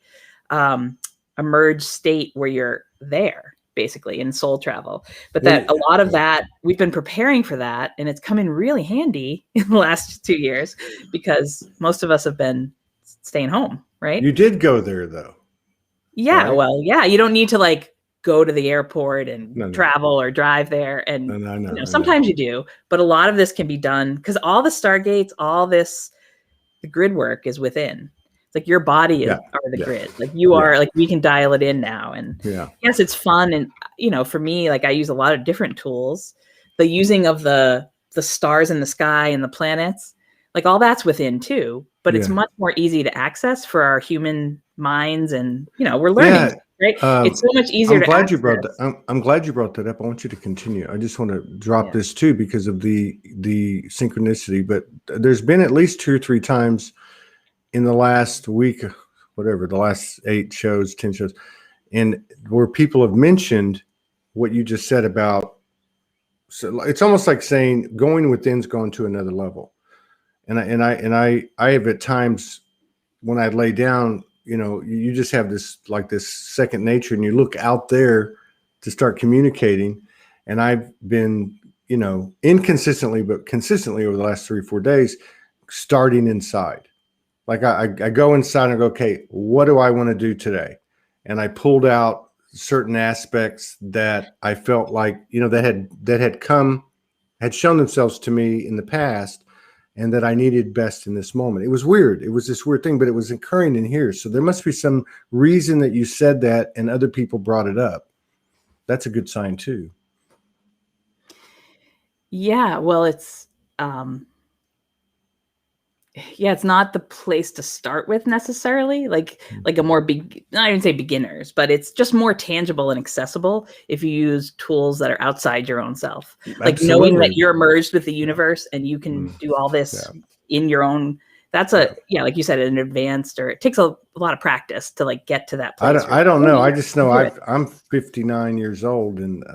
a merged state where you're there, basically, in soul travel. But that a lot of that, we've been preparing for that, and it's come in really handy in the last 2 years, because most of us have been staying home, right? You did go there, though. Yeah, right? Well, yeah, you don't need to go to the airport and travel or drive there. And sometimes you do, but a lot of this can be done because all the stargates, the grid work is within. It's like your body are the grid. You are, we can dial it in now. And yes, it's fun. And, for me, I use a lot of different tools. The using of the stars in the sky and the planets, all that's within too, but it's much more easy to access for our human minds. And, we're learning, right? It's so much easier to access. I'm glad you brought that up. I want you to continue. I just want to drop this too, because of the synchronicity, but there's been at least 2 or 3 times in the last week, whatever, the last 8 shows, 10 shows, and where people have mentioned what you just said about, so it's almost like saying going within's gone to another level. And I have at times when I lay down, you just have this second nature, and you look out there to start communicating. And I've been, inconsistently, but consistently over the last 3 or 4 days, starting inside. I go inside and I go, okay, what do I want to do today? And I pulled out certain aspects that I felt that had shown themselves to me in the past, and that I needed best in this moment. It was weird. It was this weird thing, but it was occurring in here. So there must be some reason that you said that and other people brought it up. That's a good sign too. Yeah. Well, it's, it's not the place to start with necessarily, like a more not even say beginners, but it's just more tangible and accessible if you use tools that are outside your own self. Absolutely. Knowing that you're merged with the universe and you can do all this in your own. That's like you said, an advanced, or it takes a lot of practice to get to that place. I don't know. I just know I'm 59 years old, and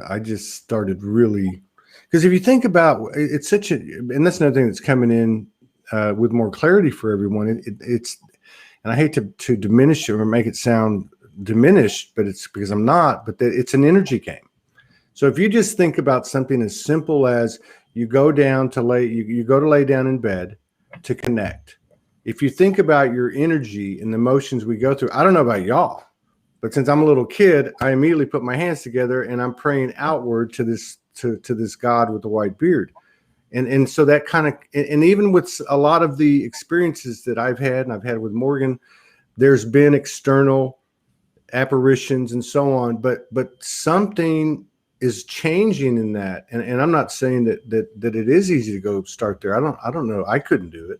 I just started really Because if you think about it's such a, and that's another thing that's coming in with more clarity for everyone. It's, and I hate to diminish it or make it sound diminished, but it's because I'm not, but it's an energy game. So if you just think about something as simple as you go down to you go to lay down in bed to connect. If you think about your energy and the emotions we go through, I don't know about y'all, but since I'm a little kid, I immediately put my hands together and I'm praying outward to this God with the white beard. And so that kind of, and even with a lot of the experiences that I've had, and I've had with Morgan, there's been external apparitions and so on, but something is changing in that. And I'm not saying that it is easy to go start there. I don't know. I couldn't do it,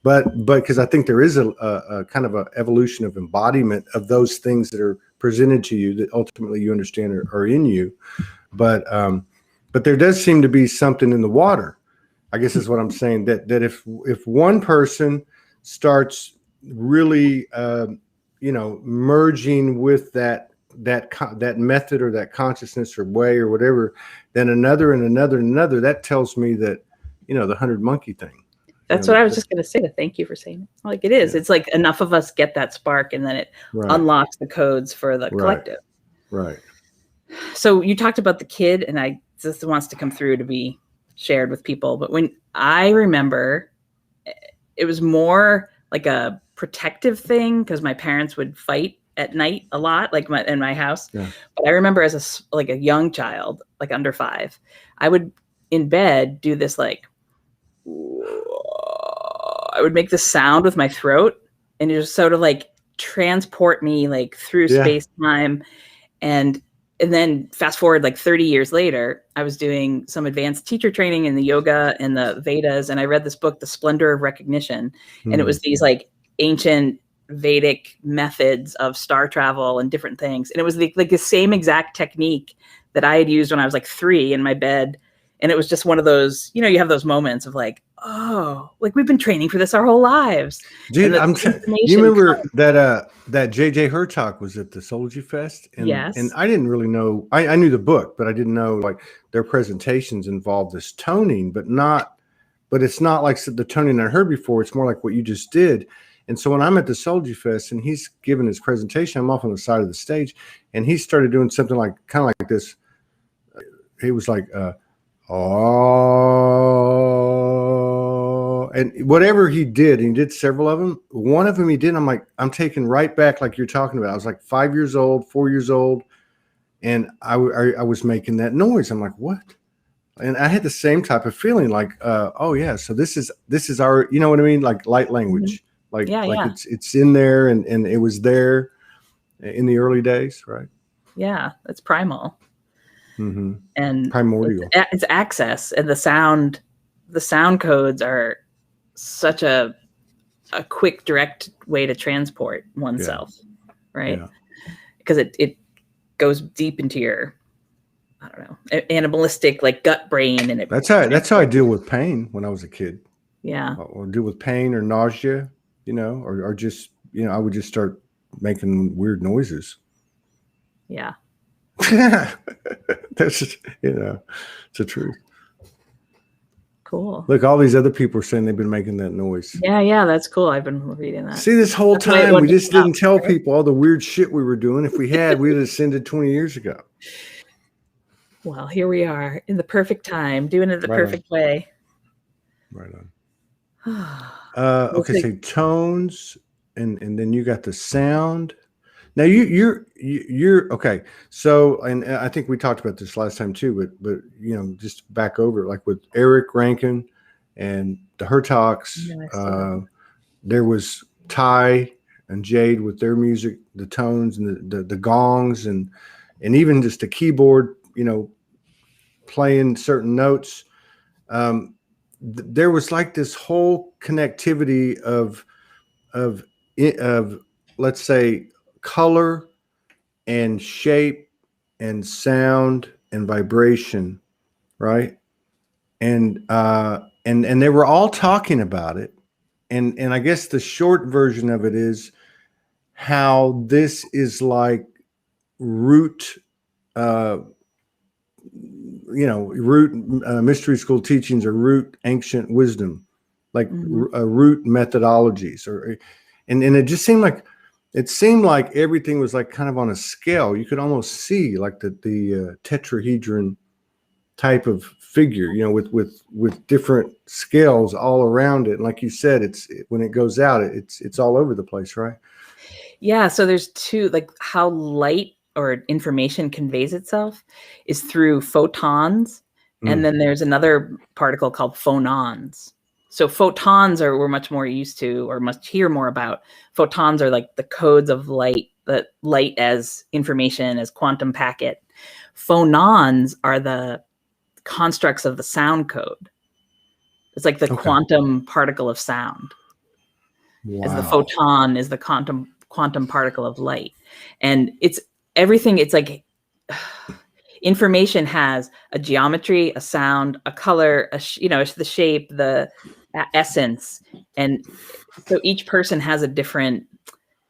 but because I think there is a kind of a evolution of embodiment of those things that are presented to you that ultimately you understand are in you. But there does seem to be something in the water, I guess is what I'm saying, that if one person starts really, merging with that method or that consciousness or way or whatever, then another and another and another, that tells me that, the 100 monkey thing. That's what I was just going to say. Thank you for saying it. Like it is. Yeah. It's like enough of us get that spark and then it unlocks the codes for the collective. Right. So you talked about the kid, and this wants to come through to be shared with people. But when I remember, it was more like a protective thing because my parents would fight at night a lot, like in my house. Yeah. But I remember as a young child, like under 5, I would in bed do this like, I would make this sound with my throat, and it just sort of like transport me like through space time. And then fast forward like 30 years later, I was doing some advanced teacher training in the yoga and the Vedas. And I read this book, The Splendor of Recognition. And it was these like ancient Vedic methods of star travel and different things. And it was like the same exact technique that I had used when I was like 3 in my bed. And it was just one of those, you have those moments of like, oh, like we've been training for this our whole lives. Dude, you remember that JJ Hurtak was at the Soulogy Fest? And, yes. And I didn't really know, I knew the book, but I didn't know like their presentations involved this toning, but it's not like the toning I heard before. It's more like what you just did. And so when I'm at the Soulogy Fest and he's giving his presentation, I'm off on the side of the stage and he started doing something like kind of like this. He was like, oh, and whatever he did, and he did several of them. One of them he did, I'm like, I'm taken right back like you're talking about. I was like 5 years old, 4 years old, and I was making that noise. I'm like, what? And I had the same type of feeling like, oh yeah, so this is our, you know what I mean? Like light language. Mm-hmm. Like it's in there and it was there in the early days, right? Yeah, that's primal. Mm-hmm. And primordial. It's access, and the sound codes are such a quick, direct way to transport oneself, right? Because it goes deep into your, I don't know, animalistic like gut brain, and that's how I deal with pain when I was a kid. Yeah, or deal with pain or nausea, or just I would just start making weird noises. Yeah. That's just, it's the truth. Cool. Look, all these other people are saying they've been making that noise. Yeah, that's cool. I've been reading that. See, this whole time we just didn't tell people all the weird shit we were doing. If we had, we'd have ascended 20 years ago. Well, here we are in the perfect time, doing it the perfect way. Right on. Okay, so tones, and then you got the sound. Now you're okay. So, and I think we talked about this last time too, but just back over like with Eric Rankin and the Hurtaks, there was Ty and Jade with their music, the tones and the gongs and even just the keyboard, playing certain notes. There was like this whole connectivity of let's say color and shape and sound and vibration, right? And they were all talking about it. And I guess the short version of it is how this is like root, root mystery school teachings or root ancient wisdom, like root methodologies, and it just seemed like everything was like kind of on a scale. You could almost see like the tetrahedron type of figure, with different scales all around it. And like you said, when it goes out, it's all over the place, right? Yeah. So there's two, like how light or information conveys itself is through photons. And then there's another particle called phonons. So photons we're much more used to, or must hear more about. Photons are like the codes of light, the light as information, as quantum packet. Phonons are the constructs of the sound code. It's like the quantum particle of sound. Wow. As the photon is the quantum particle of light. And it's everything. It's like information has a geometry, a sound, a color, the shape, the essence. And so each person has a different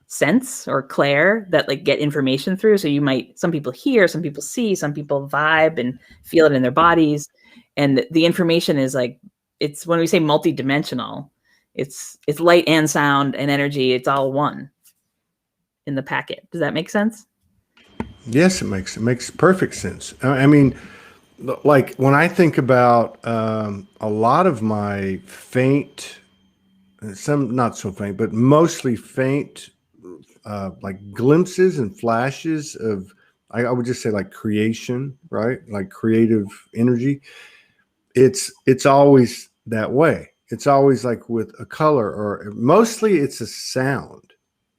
sense or clair that like get information through. So some people hear, some people see, some people vibe and feel it in their bodies. And the information is like, it's when we say multidimensional, it's light and sound and energy. It's all one in the packet. Does that make sense? Yes, it makes perfect sense. I mean, like when I think about a lot of my faint, some not so faint, but mostly faint, like glimpses and flashes of, I would just say like creation, right? Like creative energy. It's always that way. It's always like with a color, or mostly it's a sound.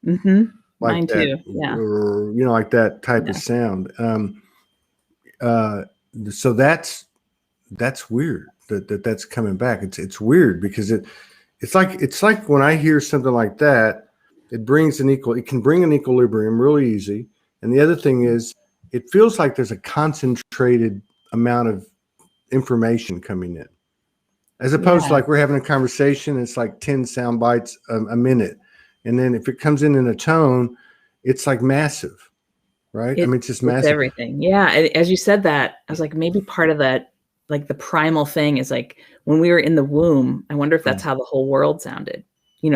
Mm-hmm. Like Mine that, too. Yeah. or, like that type of sound. So that's weird that's coming back. It's weird because it's like when I hear something like that, it can bring an equilibrium really easy. And the other thing is, it feels like there's a concentrated amount of information coming in, as opposed to like we're having a conversation. It's like 10 sound bites a minute. And then if it comes in a tone, it's like massive, right? I mean, it's just massive. It's everything. Yeah. As you said that, I was like, maybe part of that, like the primal thing is like when we were in the womb, I wonder if that's how the whole world sounded,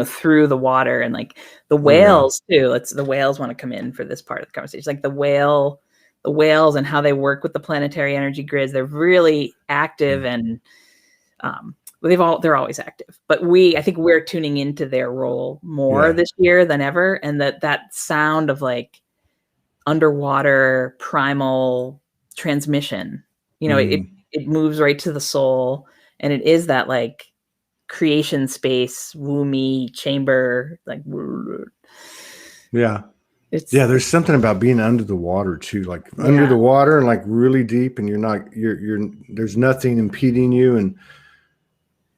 through the water. And like the whales too. The whales want to come in for this part of the conversation. Like the whales and how they work with the planetary energy grids. They're really active and, they're always active, but I think we're tuning into their role more this year than ever. And that sound of like underwater primal transmission, it moves right to the soul. And it is that like creation space, womby chamber, like, there's something about being under the water too, like under the water and like really deep, and you're there's nothing impeding you. And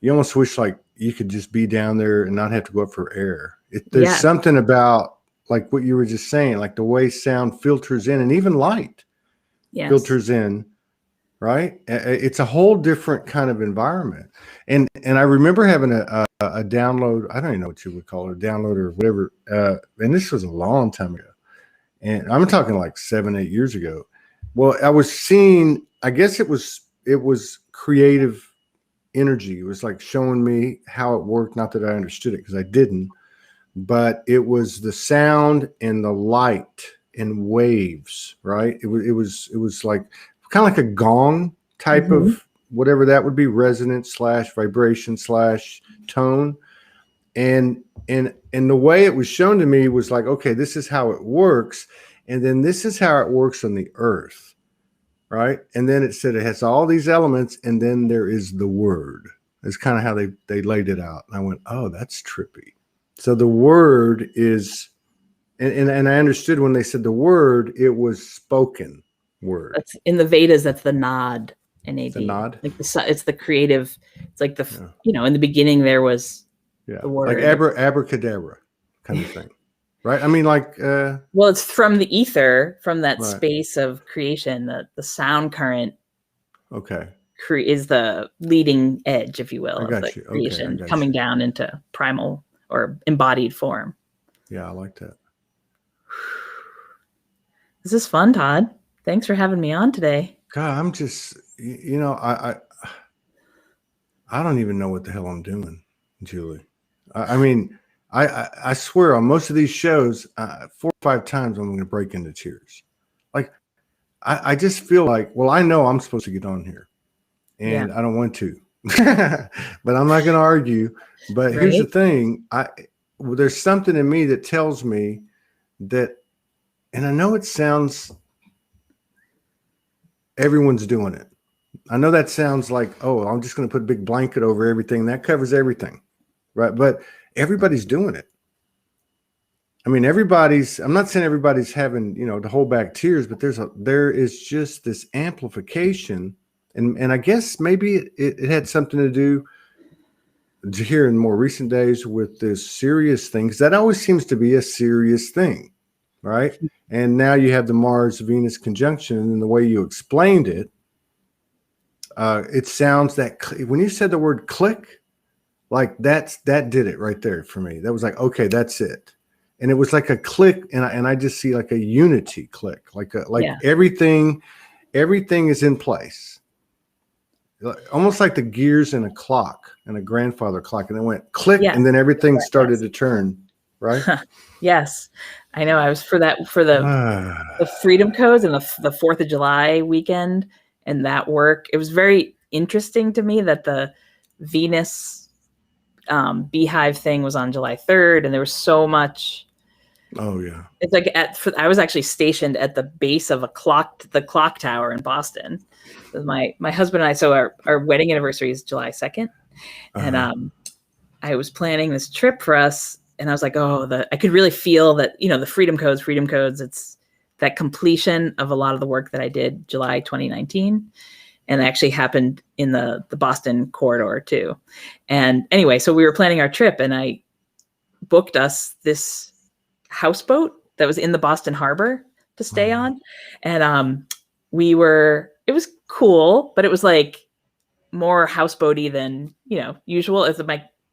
you almost wish like you could just be down there and not have to go up for air. There's something about like what you were just saying, like the way sound filters in, and even light filters in, right? It's a whole different kind of environment. And I remember having a download. I don't even know what you would call it, a download or whatever. And this was a long time ago. And I'm talking like 7-8 years ago. Well, I was seeing, I guess it was creative energy. It was like showing me how it worked. Not that I understood it, because I didn't, but it was the sound and the light and waves, right? It was like kind of like a gong type of whatever that would be, resonance / vibration / tone. And the way it was shown to me was like, okay, this is how it works. And then this is how it works on the earth. Right. And then it said it has all these elements, and then there is the word. It's kind of how they laid it out. And I went, oh, that's trippy. So the word is, and I understood when they said the word, it was spoken word. That's in the Vedas. That's the nod. NAD. The nod. Like it's the creative. It's like in the beginning there was the word. Like abracadabra kind of thing. Right. I mean, like, well, it's from the ether, from that space of creation, the sound current. Okay. Is the leading edge, if you will, of the creation, coming down into primal or embodied form. Yeah, I like that. This is fun, Todd. Thanks for having me on today. God, I'm just, I don't even know what the hell I'm doing, Julie. I mean, I swear on most of these shows, 4 or 5 times I'm going to break into tears. Like, I just feel like, well, I know I'm supposed to get on here, and I don't want to, but I'm not going to argue. But here's the thing: there's something in me that tells me that, and I know it sounds, everyone's doing it. I know that sounds like, oh, I'm just going to put a big blanket over everything. That covers everything, right? But everybody's doing it. I mean, I'm not saying everybody's having, to hold back tears, but there is just this amplification. And I guess maybe it had something to do here in more recent days with this serious thing, because that always seems to be a serious thing, right? And now you have the Mars-Venus conjunction, and the way you explained it, it sounds that when you said the word click, like that did it right there for me. That was like, okay, that's it. And it was like a click, and I just see like a unity click, like everything is in place, almost like the gears in a clock, and a grandfather clock, and it went click, and then everything started to turn, right? Yes, I know. I was for the Freedom Codes and the 4th of July weekend, and that work. It was very interesting to me that the Venus beehive thing was on July 3rd, and there was so much. Oh yeah. It's like I was actually stationed at the base of the clock tower in Boston. My husband and I, so our wedding anniversary is July 2nd. And I was planning this trip for us, and I was like, I could really feel that, the Freedom Codes, it's that completion of a lot of the work that I did July 2019. And it actually happened in the Boston corridor too. And anyway, so we were planning our trip, and I booked us this houseboat that was in the Boston Harbor to stay on. And it was cool, but it was like more houseboaty than, usual. As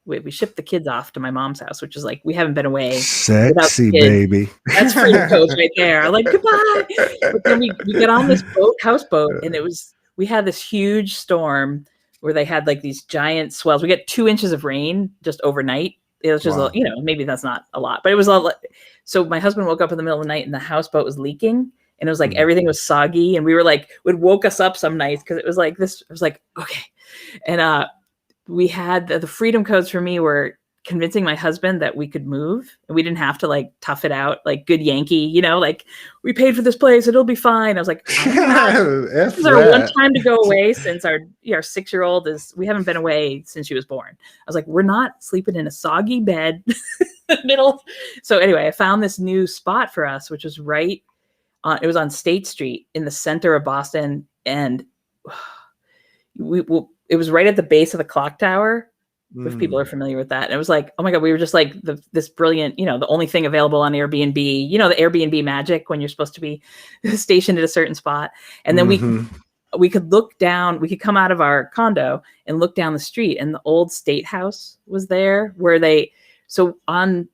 we shipped the kids off to my mom's house, which is like, we haven't been away. Sexy baby. That's Freedom Codes right there. Like, goodbye. But then we get on this houseboat, and we had this huge storm where they had like these giant swells. We get 2 inches of rain just overnight. It was just, maybe that's not a lot, but it was a lot. So my husband woke up in the middle of the night, and the houseboat was leaking, and it was like, everything was soggy. And we were like, it woke us up some nights, because it was like this. It was like, okay. And we had the Freedom Codes for me were convincing my husband that we could move, and we didn't have to like tough it out like good Yankee, like, we paid for this place, it'll be fine. I was like, this is our one time to go away since our 6-year-old we haven't been away since she was born. I was like, we're not sleeping in a soggy bed middle. So anyway, I found this new spot for us, which was it was on State Street in the center of Boston. And it was right at the base of the clock tower, if people are familiar with that. And it was like, oh my God, we were just like this brilliant, the only thing available on Airbnb, the Airbnb magic when you're supposed to be stationed at a certain spot. And then we could look down, we could come out of our condo and look down the street, and the old State House was there so on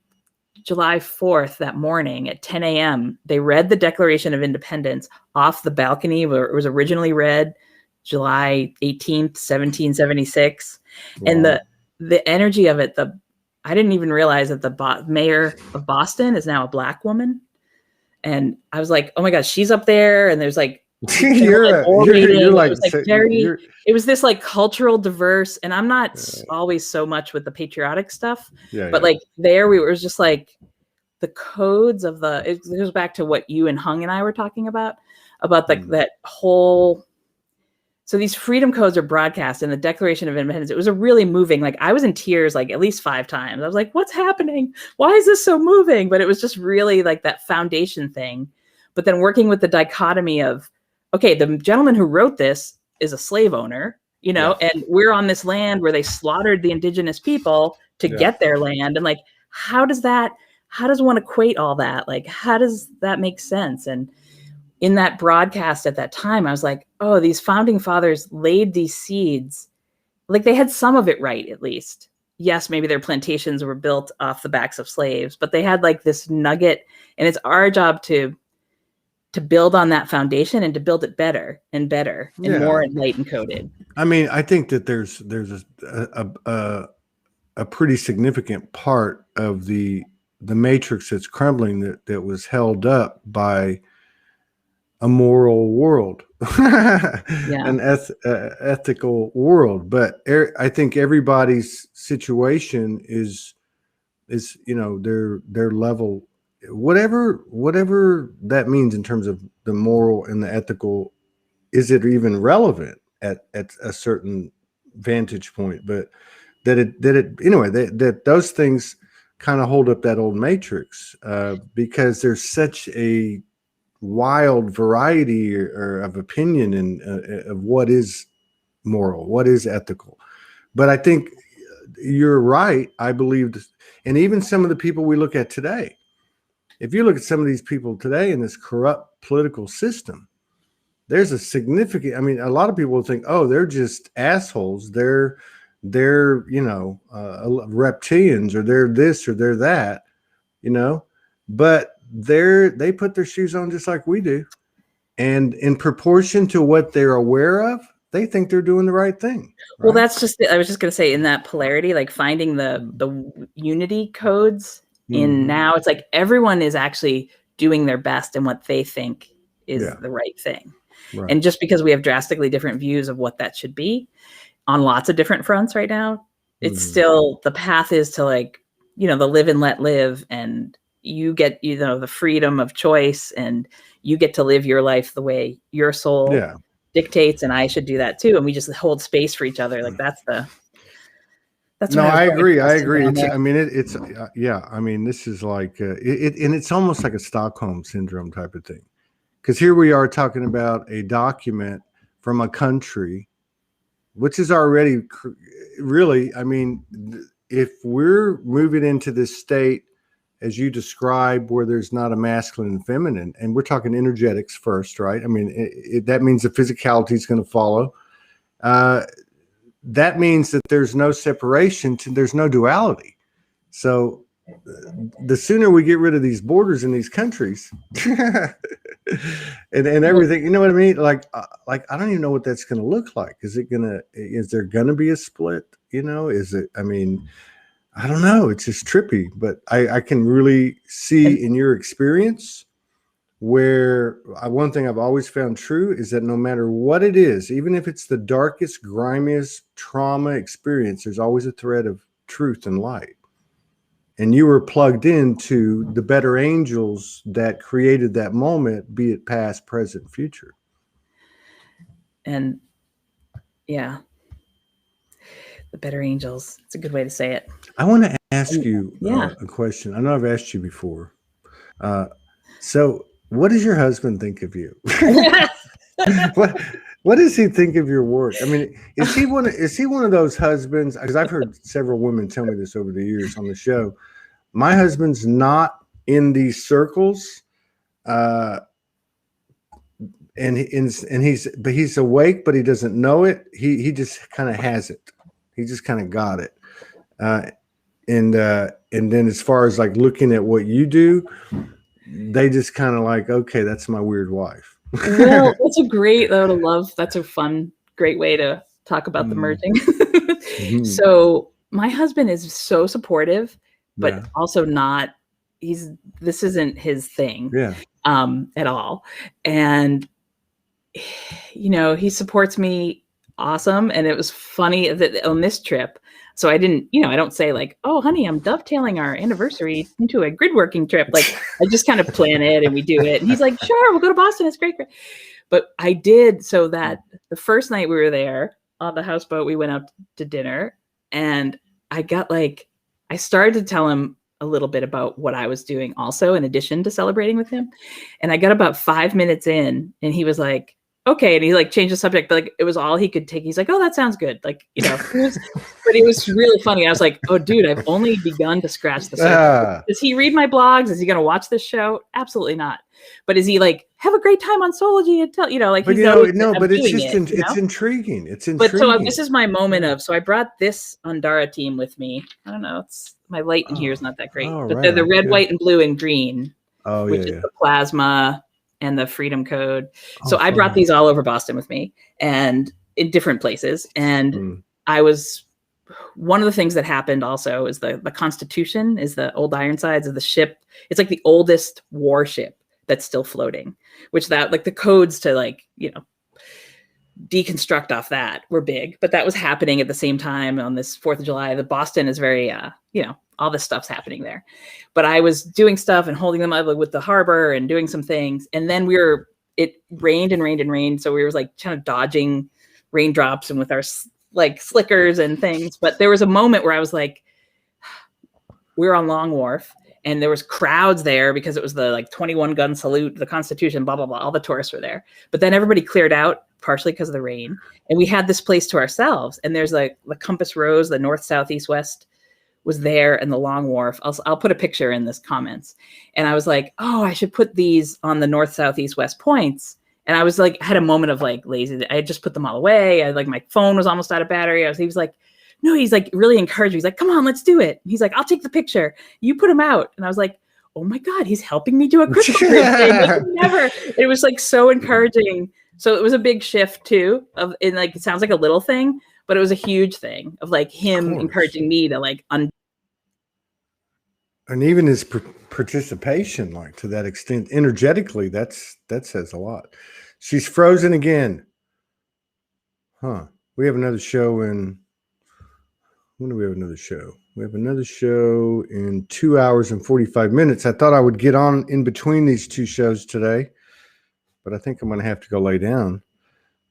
July 4th, that morning at 10 a.m., they read the Declaration of Independence off the balcony where it was originally read, July 18th, 1776. Wow. And the energy of it, I didn't even realize that the mayor of Boston is now a Black woman. And I was like, oh my gosh, she's up there. And there's like, you're like, it was this like cultural diverse, and I'm not always so much with the patriotic stuff, but like there it was just like the codes of it goes back to what you and Hung and I were talking about that whole. So these Freedom Codes are broadcast in the Declaration of Independence. It was a really moving, like I was in tears like at least 5 times. I was like, what's happening? Why is this so moving? But it was just really like that foundation thing. But then working with the dichotomy of, okay, the gentleman who wrote this is a slave owner, and we're on this land where they slaughtered the indigenous people to get their land. And like, how does one equate all that? Like, how does that make sense? And in that broadcast at that time, I was like, oh, these founding fathers laid these seeds. Like they had some of it right, at least. Yes, maybe their plantations were built off the backs of slaves, but they had like this nugget, and it's our job to to build on that foundation and to build it better and better and more light encoded. I mean, I think that there's a pretty significant part of the matrix that's crumbling that was held up by a moral world, an ethical world. But I think everybody's situation is their level, whatever that means in terms of the moral and the ethical. Is it even relevant at a certain vantage point? But that those things kind of hold up that old matrix because there's such a wild variety of opinion and of what is moral, what is ethical. But I think you're right. I believe, and even some of the people we look at today, if you look at some of these people today in this corrupt political system, there's a significant, I mean, a lot of people will think, oh, they're just assholes. They're reptilians, or they're this or they're that, but they put their shoes on just like we do. And in proportion to what they're aware of, they think they're doing the right thing. Right? Well, that's just, I was just going to say, in that polarity, like finding the unity codes in now, it's like everyone is actually doing their best in what they think is the right thing. Right. And just because we have drastically different views of what that should be on lots of different fronts right now, it's still, the path is to the live and let live, and you get, the freedom of choice, and you get to live your life the way your soul dictates, and I should do that too. And we just hold space for each other. Like that's no, I agree. It's, I mean, it's I mean, this is like, and it's almost like a Stockholm syndrome type of thing. Because here we are talking about a document from a country, which is already really, I mean, if we're moving into this state, as you describe, where there's not a masculine and feminine, and we're talking energetics first, right? I mean, that means the physicality is going to follow. That means that there's no separation, there's no duality. So the sooner we get rid of these borders in these countries and everything, you know what I mean? Like I don't even know what that's going to look like. Is there going to be a split? I mean, I don't know. It's just trippy, but I can really see in your experience where one thing I've always found true is that no matter what it is, even if it's the darkest, grimiest trauma experience, there's always a thread of truth and light. And you were plugged into the better angels that created that moment, be it past, present, future. And the better angels. It's a good way to say it. I want to ask you a question. I know I've asked you before. So what does your husband think of you? What does he think of your work? I mean, is he one of those husbands? Because I've heard several women tell me this over the years on the show. My husband's not in these circles, and he's awake, but he doesn't know it. He just kind of has it. He just kind of got it. And then as far as like looking at what you do, they just kind of like, okay, that's my weird wife. Well, that's a great, that's a fun, great way to talk about the merging. So my husband is so supportive, but also not, this isn't his thing at all. And, he supports me awesome. And it was funny that on this trip, so I didn't, I don't say like, oh, honey, I'm dovetailing our anniversary into a grid working trip. Like I just kind of plan it and we do it. And he's like, sure, we'll go to Boston. It's great. But I did, so that the first night we were there on the houseboat, we went out to dinner, and I started to tell him a little bit about what I was doing also, in addition to celebrating with him. And I got about 5 minutes in and he was like, okay. And he like changed the subject, but like it was all he could take. He's like, oh, that sounds good. Like, but it was really funny. I was like, oh dude, I've only begun to scratch the surface. Does he read my blogs? Is he going to watch this show? Absolutely not. But is he like, have a great time on Soulogy and tell, like, but but it's just, it's intriguing. It's intriguing. But so this is my moment of, so I brought this Dhara team with me. I don't know. It's my light in here is not that great, but they're the red, white, and blue and green, which is the plasma and the Freedom Code. So I brought these all over Boston with me and in different places. And one of the things that happened also is the Constitution is the old Ironsides of the ship. It's like the oldest warship that's still floating, which that like the codes to like, deconstruct off that were big, but that was happening at the same time on this 4th of July. The Boston is very, all this stuff's happening there. But I was doing stuff and holding them up with the harbor and doing some things. And then it rained and rained and rained. So we were like kind of dodging raindrops and with our like slickers and things. But there was a moment where I was like, we were on Long Wharf and there was crowds there because it was the like 21 gun salute, the Constitution, blah, blah, blah. All the tourists were there. But then everybody cleared out partially because of the rain. And we had this place to ourselves. And there's like the compass rose, the north, south, east, west was there and the Long Wharf. I'll put a picture in this comments. And I was like, oh, I should put these on the north, south, east, west points. And I was like, had a moment of like lazy. I had just put them all away. My phone was almost out of battery. He was like, no, he's like really encouraged me. He's like, come on, let's do it. He's like, I'll take the picture. You put him out. And I was like, oh my God, he's helping me do a crystal grid thing. It was like so encouraging. So it was a big shift too it sounds like a little thing, but it was a huge thing of like him encouraging me to like, and even his participation, like to that extent, energetically, that says a lot. She's frozen again. Huh. We have another show when do we have another show? We have another show in 2 hours and 45 minutes. I thought I would get on in between these two shows today, but I think I'm going to have to go lay down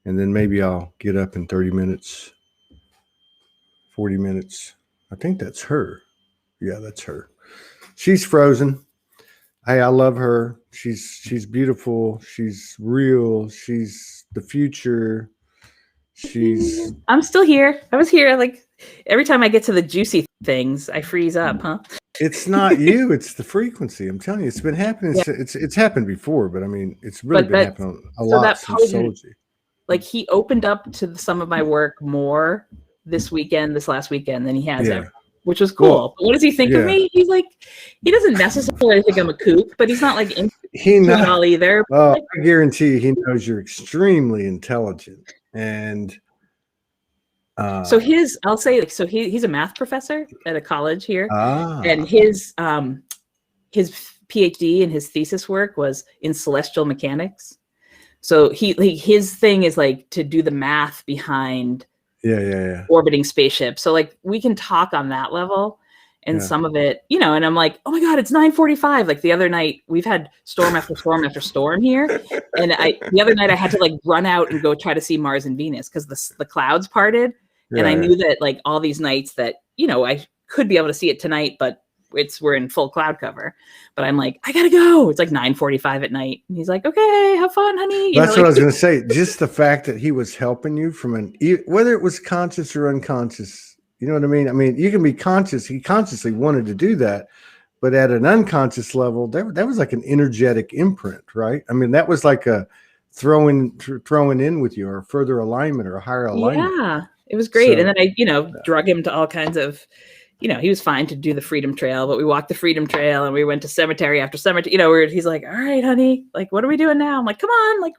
and then maybe I'll get up in 30 minutes, 40 minutes. I think that's her. Yeah, that's her. She's frozen. Hey, I love her. She's beautiful. She's real. She's the future. I'm still here. I was here. Like every time I get to the juicy things, I freeze up, huh? It's not you. It's the frequency. I'm telling you, it's been happening. Yeah. It's happened before, but I mean, it's really been happening a lot since Soulogy. Like he opened up to some of my work more this last weekend than he has ever. Which was cool. Well, but what does he think of me? He's like, he doesn't necessarily think I'm a kook, but he's not like into all either. Oh, I guarantee you, he knows you're extremely intelligent. And so he's a math professor at a college here, and his PhD and his thesis work was in celestial mechanics. So his thing is like to do the math behind orbiting spaceships. So like we can talk on that level and some of it, and I'm like, oh my God, it's 9:45. Like the other night we've had storm after storm after storm here. And the other night I had to like run out and go try to see Mars and Venus because the clouds parted. And I knew that like all these nights that, I could be able to see it tonight, but we're in full cloud cover. But I'm like, I gotta go. It's like 9:45 at night. And he's like, okay, have fun, honey. That's what I was going to say. Just the fact that he was helping you from whether it was conscious or unconscious, you know what I mean? I mean, you can be conscious. He consciously wanted to do that, but at an unconscious level, that was like an energetic imprint, right? I mean, that was like a throwing in with you or further alignment or a higher alignment. Yeah, it was great. So, and then I, drug him to all kinds of, he was fine to do the Freedom Trail, but we walked the Freedom Trail and we went to cemetery after cemetery, where he's like, all right, honey, like, what are we doing now? I'm like, come on, like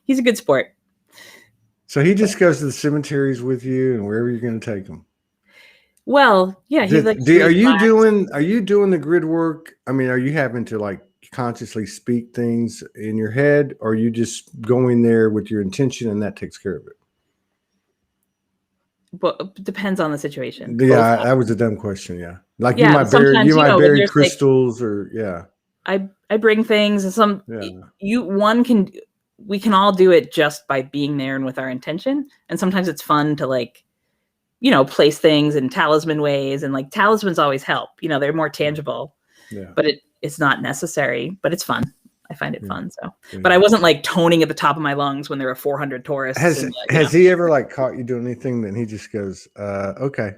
he's a good sport. So he just goes to the cemeteries with you and wherever you're going to take him. Well, yeah. He's like, are you doing the grid work? I mean, are you having to like consciously speak things in your head, or are you just going there with your intention and that takes care of it? But depends on the situation. Yeah, that was a dumb question. Yeah, like you might bury crystals, or I bring things, and we can all do it just by being there and with our intention. And sometimes it's fun to like, place things in talisman ways, and like talismans always help. They're more tangible. Yeah. But it's not necessary, but it's fun. I find it fun. So, but I wasn't like toning at the top of my lungs when there were 400 tourists. Has he ever like caught you doing anything that he just goes, okay.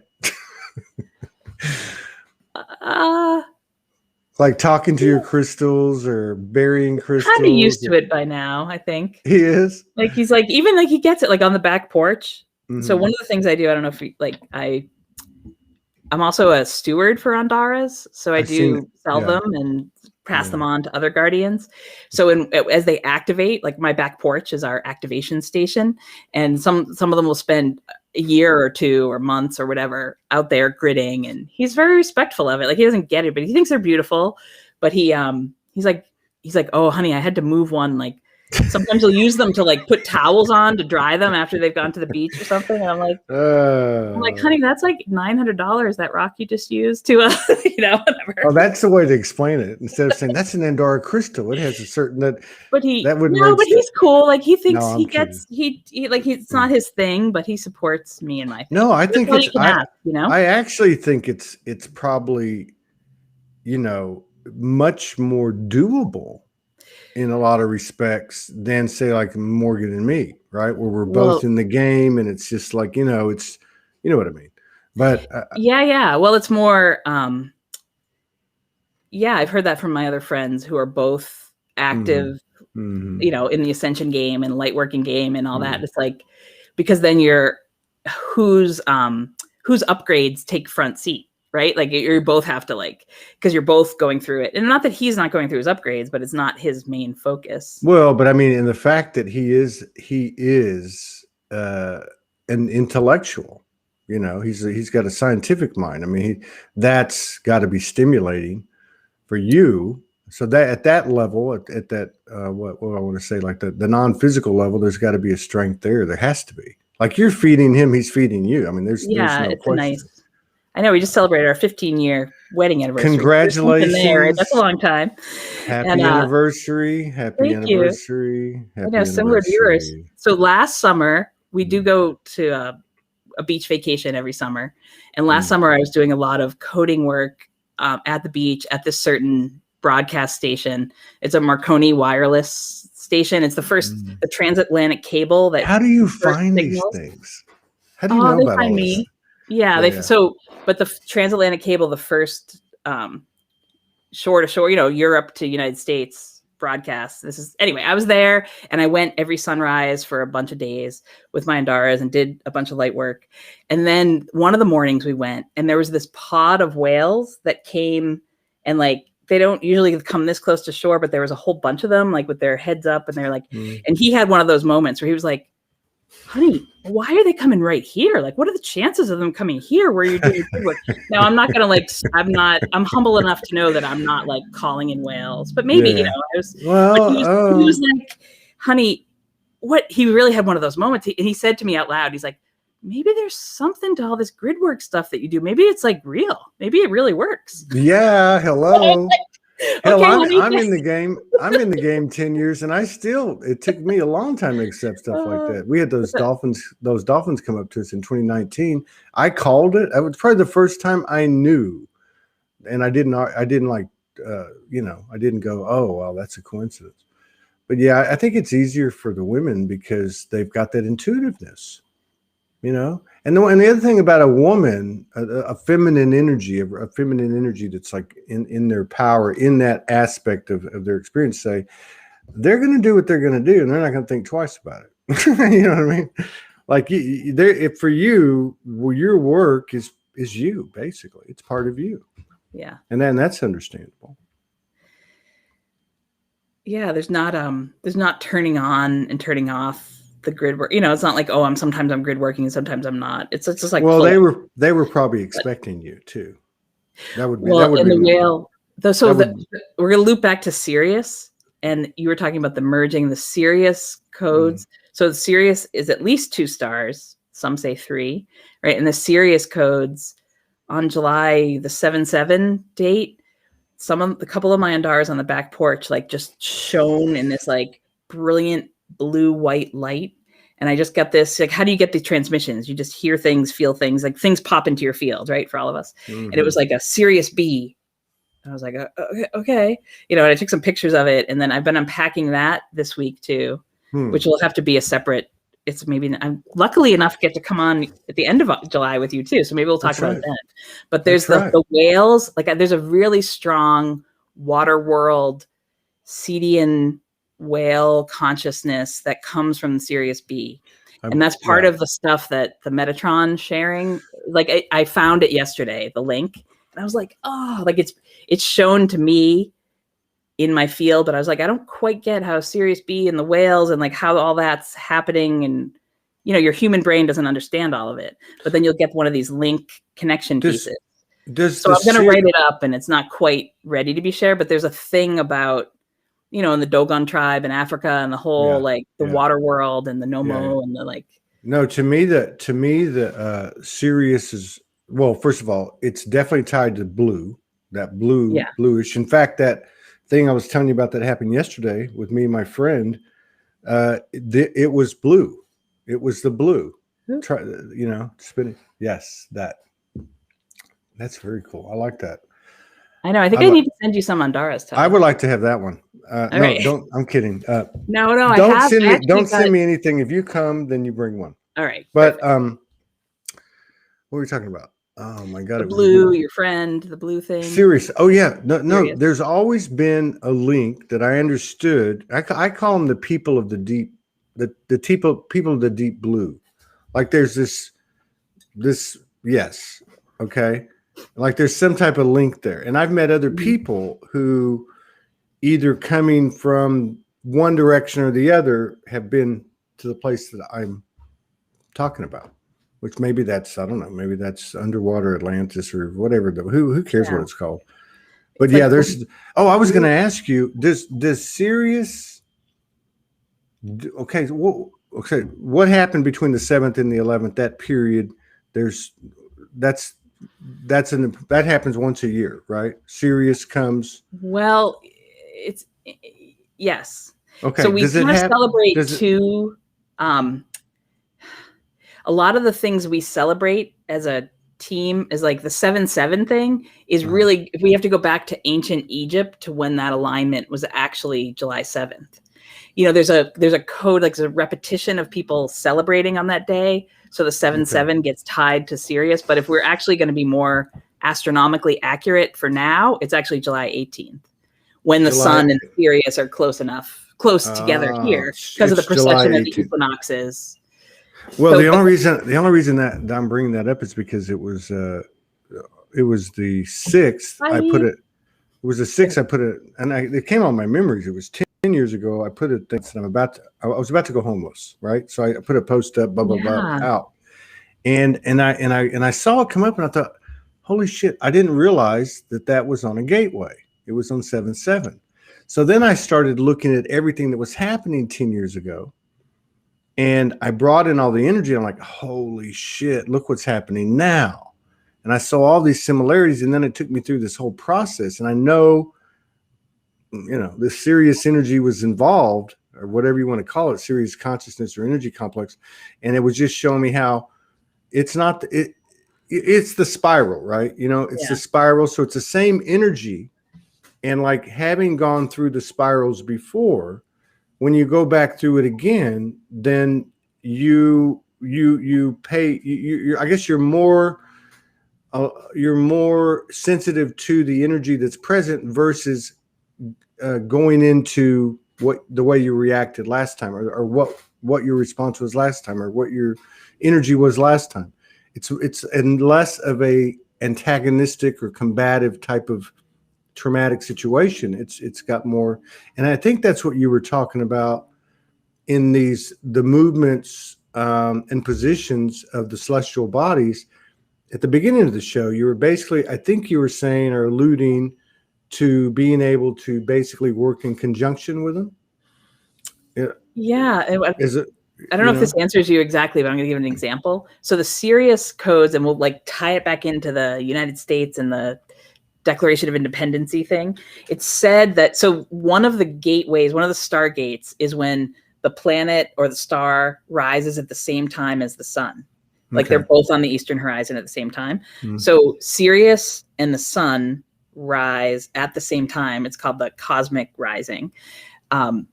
Like talking to your crystals or burying crystals? Kind of used to it by now, I think. He is? Like, he's like, even like he gets it like on the back porch. Mm-hmm. So one of the things I do, I don't know if I'm also a steward for Andaras, so I do sell Yeah. them and pass them on to other guardians. So as they activate, like my back porch is our activation station, and some of them will spend a year or two or months or whatever out there gridding, and he's very respectful of it. Like he doesn't get it, but he thinks they're beautiful. But he's like, oh honey, I had to move one. Like sometimes he'll use them to like put towels on to dry them after they've gone to the beach or something. And I'm like, honey, that's like $900 that rock you just used to, whatever. Oh, that's the way to explain it. Instead of saying that's an Andorra crystal, it has a certain But he's cool. Like he thinks it's not his thing, but he supports me and my thing. No, I think it's, I actually think it's probably, much more doable in a lot of respects than say like Morgan and me, right? Where we're both in the game and it's just like, it's, you know what I mean? But yeah. Well, it's more, I've heard that from my other friends who are both active, in the Ascension game and Lightworking game and all that. It's like, because then whose upgrades take front seat. Right? Like you both have to because you're both going through it. And not that he's not going through his upgrades, but it's not his main focus. Well, but I mean, in the fact that he is an intellectual, he's got a scientific mind. I mean, that's got to be stimulating for you. So that at that level, at that, what I want to say, like the non-physical level, there's got to be a strength there. There has to be. Like you're feeding him, he's feeding you. I mean, there's no it's question. Nice. I know we just celebrated our 15-year wedding anniversary. Congratulations! Right? That's a long time. Happy anniversary! Happy anniversary! I know, similar to yours. So last summer we do go to a beach vacation every summer, and last summer I was doing a lot of coding work at the beach at this certain broadcast station. It's a Marconi wireless station. It's the first the transatlantic cable that. How do you find these things? How do you know about all this? Yeah, but the transatlantic cable, the first shore to shore, Europe to United States broadcast. Anyway, I was there and I went every sunrise for a bunch of days with my Andaras and did a bunch of light work. And then one of the mornings we went and there was this pod of whales that came and they don't usually come this close to shore, but there was a whole bunch of them with their heads up and they're and he had one of those moments where he was like, honey, why are they coming right here? Like, what are the chances of them coming here where you're doing good work? Now, I'm not going to I'm humble enough to know that I'm not calling in whales, but maybe, he was like, honey, what? He really had one of those moments. And he said to me out loud, he's like, maybe there's something to all this grid work stuff that you do. Maybe it's real. Maybe it really works. Yeah. Hello. Hell, I'm in the game. I'm in the game 10 years, and it took me a long time to accept stuff like that. We had those dolphins come up to us in 2019. I called it. It was probably the first time I knew, and I didn't go, oh, well, that's a coincidence. But yeah, I think it's easier for the women because they've got that intuitiveness, And the other thing about a woman, a feminine energy that's in their power, in that aspect of their experience, say they're going to do what they're going to do, and they're not going to think twice about it. You know what I mean? If for you, your work is you, basically. It's part of you. Yeah. And then that's understandable. Yeah, there's not turning on and turning off the grid work. It's not like, oh, sometimes I'm grid working and sometimes I'm not. It's just like, well, they were probably expecting you too. That would be we're going to loop back to Sirius, and you were talking about the merging the Sirius codes. So the Sirius is at least 2 stars. Some say 3, right? And the Sirius codes on July the 7/7 date, a couple of my Andaras on the back porch, just shone in this brilliant blue white light. And I just got this, how do you get these transmissions? You just hear things, feel things, things pop into your field, right? For all of us. And it was like a Sirius B. And I was like, okay. And I took some pictures of it. And then I've been unpacking that this week too, which will have to be a separate, I'm luckily enough get to come on at the end of July with you too. So maybe we'll talk about that. But there's the whales, there's a really strong water world, Cedian whale consciousness that comes from Sirius B. And that's part of the stuff that the Metatron sharing, like I found it yesterday, the link, and I was like, oh, like it's shown to me in my field, but I was like, I don't quite get how Sirius B and the whales and like how all that's happening. And, you know, your human brain doesn't understand all of it, but then you'll get one of these link connection pieces. So I'm going to write it up, and it's not quite ready to be shared, but there's a thing about, you know, in the Dogon tribe in Africa and the whole, like the water world and the Nomo and the like. No, to me, the Sirius is, well, first of all, it's definitely tied to blue, that bluish. In fact, that thing I was telling you about that happened yesterday with me and my friend, it was blue. It was the blue. Try, you know, spinning. Yes, that's very cool. I like that. I know. I think I need to send you some on Dhara's time. I would like to have that one. No, don't. I'm kidding. No. Don't send me anything. If you come, then you bring one. All right. But what were we talking about? Oh my God! The blue, your friend, the blue thing. Serious. Oh yeah. No. There's always been a link that I understood. I call them the people of the deep, the people of the deep blue. Like there's this. Yes. Okay. Like there's some type of link there. And I've met other people who either coming from one direction or the other have been to the place that I'm talking about, which maybe that's, I don't know, maybe that's underwater Atlantis or whatever. Who cares what it's called? But it's there's, I was going to ask you, does Sirius, what happened between the 7th and the 11th, that period, that happens once a year, right? Sirius comes. Well, it's yes. Okay. So we kind of celebrate two. A lot of the things we celebrate as a team is like the 7/7 thing is really, if we have to go back to ancient Egypt to when that alignment was actually July 7th. You know, there's a code, like there's a repetition of people celebrating on that day. So the 7/7 gets tied to Sirius. But if we're actually going to be more astronomically accurate for now, it's actually July 18th, when the sun and Sirius are close together here because of the precession of the equinoxes. Well, so, the only reason that I'm bringing that up is because it was the 6th. I put it. It was the 6th. I put it, and it came on my memories. It was 10 years ago. I put it. And I was about to go homeless, right? So I put a post up, blah blah blah, out, and I saw it come up, and I thought, holy shit! I didn't realize that was on a gateway. It was on 7/7. So then I started looking at everything that was happening 10 years ago. And I brought in all the energy. I'm like, holy shit, look what's happening now. And I saw all these similarities. And then it took me through this whole process. And I know, you know, the Sirius energy was involved, or whatever you want to call it, Sirius consciousness or energy complex. And it was just showing me how it's not, it's the spiral, right? You know, it's the spiral. So it's the same energy. And like having gone through the spirals before, when you go back through it again, then you pay. I guess you're more sensitive to the energy that's present versus going into the way you reacted last time, or what your response was last time, or what your energy was last time. It's less of a antagonistic or combative type of traumatic situation. It's got more, and I think that's what you were talking about in the movements and positions of the celestial bodies at the beginning of the show. You were basically, I think you were saying or alluding to being able to basically work in conjunction with them. Yeah. I don't know if this answers you exactly, but I'm going to give an example. So the Sirius codes, and we'll like tie it back into the United States and the Declaration of Independency thing. It's said that, so one of the gateways, one of the stargates, is when the planet or the star rises at the same time as the sun. Like they're both on the eastern horizon at the same time. So Sirius and the sun rise at the same time. It's called the cosmic rising. And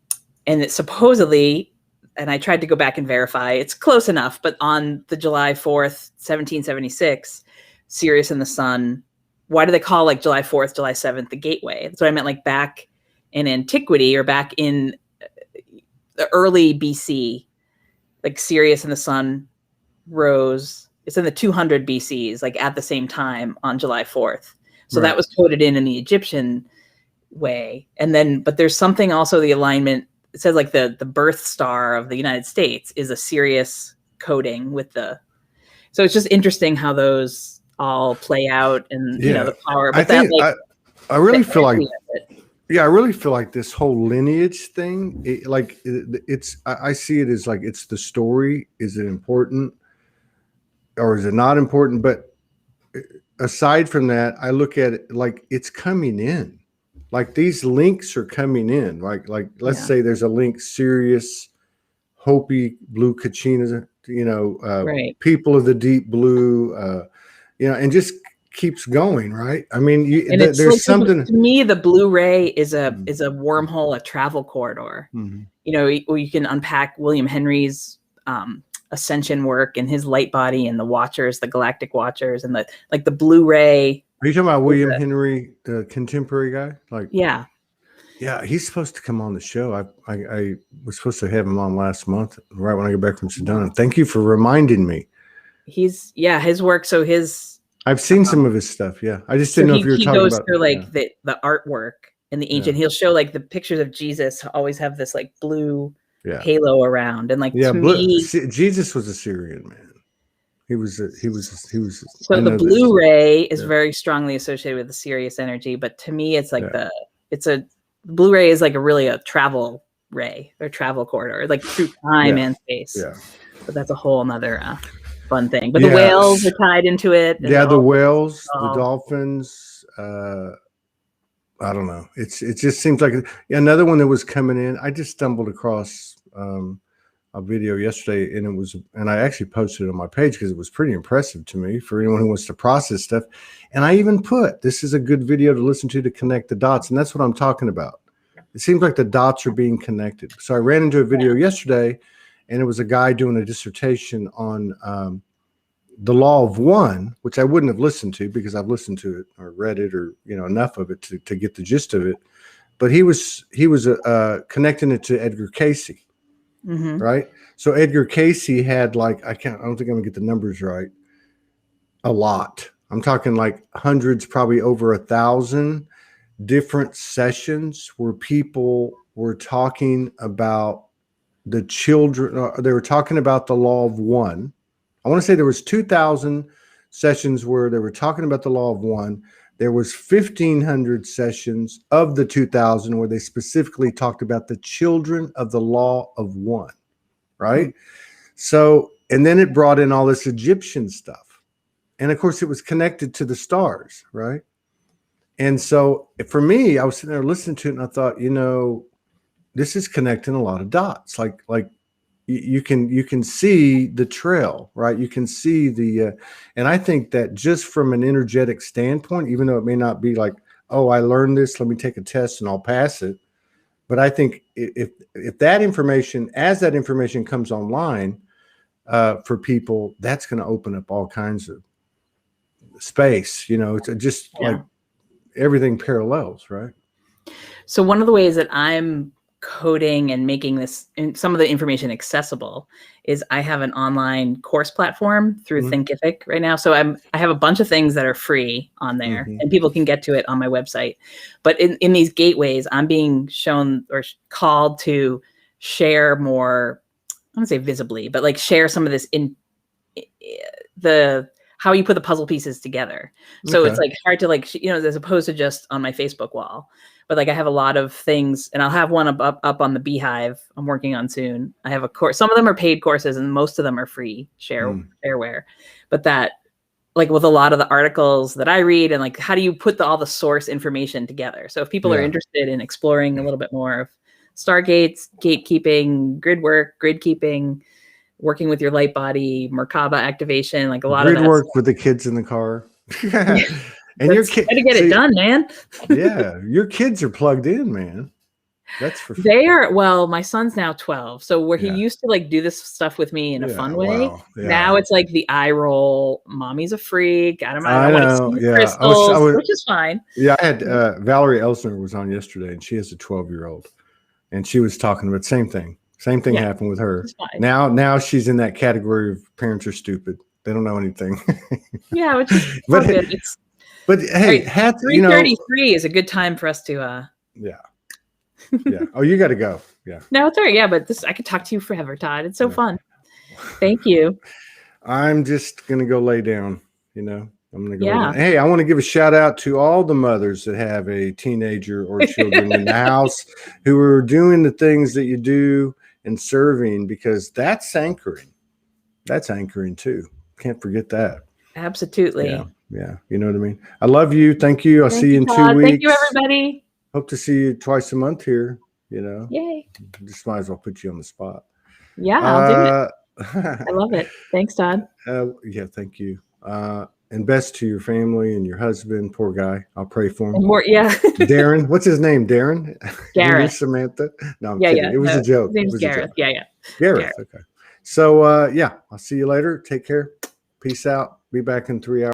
it supposedly, and I tried to go back and verify, it's close enough, but on the July 4th, 1776, Sirius and the sun, why do they call like July 4th, July 7th the gateway? That's what I meant, like back in antiquity or back in the early BC. like Sirius and the sun rose. It's in the 200 BCs, like at the same time on July 4th. So that was coded in the Egyptian way. And then, but there's something also, the alignment, it says like the birth star of the United States is a Sirius coding with the, so it's just interesting how those all play out and, you know, the power. But I really feel like, I really feel like this whole lineage thing, I see it as like, it's the story. Is it important or is it not important? But aside from that, I look at it like it's coming in. Like these links are coming in. Like let's say there's a link, Sirius, Hopi, Blue Kachina, people of the deep blue, and just keeps going, right? I mean, there's like, something. To me, the blue ray is a wormhole, a travel corridor. Mm-hmm. You can unpack William Henry's ascension work and his light body and the Watchers, the Galactic Watchers, and the blue ray. Are you talking about William Henry, the contemporary guy? Yeah, he's supposed to come on the show. I was supposed to have him on last month, right when I get back from Sedona. Thank you for reminding me. His work. So I've seen some of his stuff. Yeah, I just didn't know if you were talking about. He goes through the artwork and the ancient. He'll show like the pictures of Jesus always have this like blue halo around, and to me, Jesus was a Syrian man. He was. So the blue ray is very strongly associated with the Sirius energy, but to me, it's like the blue ray is like a travel ray or travel corridor, like through time and space. Yeah, but that's a whole nother fun thing. But the whales are tied into it. The whales, the dolphins. I don't know. It just seems like another one that was coming in. I just stumbled across a video yesterday, and I actually posted it on my page because it was pretty impressive to me for anyone who wants to process stuff. And I even put, this is a good video to listen to connect the dots. And that's what I'm talking about. It seems like the dots are being connected. So I ran into a video yesterday, and it was a guy doing a dissertation on the law of one, which I wouldn't have listened to because I've listened to it or read it or enough of it to get the gist of it. But he was connecting it to Edgar Cayce. Mm-hmm. Right. So Edgar Cayce had I don't think I'm gonna get the numbers right. A lot. I'm talking like hundreds, probably over 1,000 different sessions where people were talking about the children. They were talking about the law of one. I want to say there was 2,000 sessions where they were talking about the law of one. There was 1,500 sessions of the 2,000 where they specifically talked about the children of the law of one, right? Mm-hmm. So, and then it brought in all this Egyptian stuff. And of course, it was connected to the stars, right? And so for me, I was sitting there listening to it and I thought, this is connecting a lot of dots. Like you can see the trail, right? You can see and I think that just from an energetic standpoint, even though it may not be like, oh, I learned this, let me take a test and I'll pass it. But I think if that information, as that information comes online for people, that's going to open up all kinds of space, it's just like everything parallels, right? So one of the ways that I'm coding and making some of the information accessible is I have an online course platform through Thinkific right now. So I have a bunch of things that are free on there and people can get to it on my website. But in these gateways, I'm being shown or called to share more, I don't say visibly, but share some of this in how you put the puzzle pieces together. So it's hard to as opposed to just on my Facebook wall. But I have a lot of things, and I'll have one up on the Beehive I'm working on soon. I have a course. Some of them are paid courses, and most of them are free shareware. But that, with a lot of the articles that I read, and how do you put all the source information together? So if people are interested in exploring a little bit more of stargates, gatekeeping, grid work, grid keeping, working with your light body, Merkaba activation, a lot of that work stuff. With the kids in the car. And your kids got to get it done, man. Yeah, your kids are plugged in, man. That's for they are. Well, my son's now 12, so where he used to do this stuff with me in a fun way. Wow. Yeah. Now it's the eye roll. Mommy's a freak. I want to see crystals, which is fine. Yeah, I had Valerie Elsner was on yesterday, and she has a 12-year-old, and she was talking about the same thing. Same thing happened with her. Now she's in that category of parents are stupid. They don't know anything. Yeah, which is good. But hey, 3:33 is a good time for us to. Yeah. Oh, you got to go. Yeah. No, it's all right. Yeah, but I could talk to you forever, Todd. It's so fun. Thank you. I'm just gonna go lay down. I'm gonna go. Yeah. Hey, I want to give a shout out to all the mothers that have a teenager or children in the house who are doing the things that you do and serving, because that's anchoring. That's anchoring too. Can't forget that. Absolutely. Yeah. You know what I mean? I love you. Thank you. I'll see you in 2 weeks. Thank you, everybody. Hope to see you twice a month here. Yay. Just might as well put you on the spot. Yeah, I'll do it. I love it. Thanks, Todd. Yeah, thank you. And best to your family and your husband. Poor guy. I'll pray for him. Darren. What's his name? Darren? Gareth. Samantha? No, I'm kidding. It was a joke. His name's Gareth. Yeah. Gareth. Okay. So, I'll see you later. Take care. Peace out. Be back in 3 hours.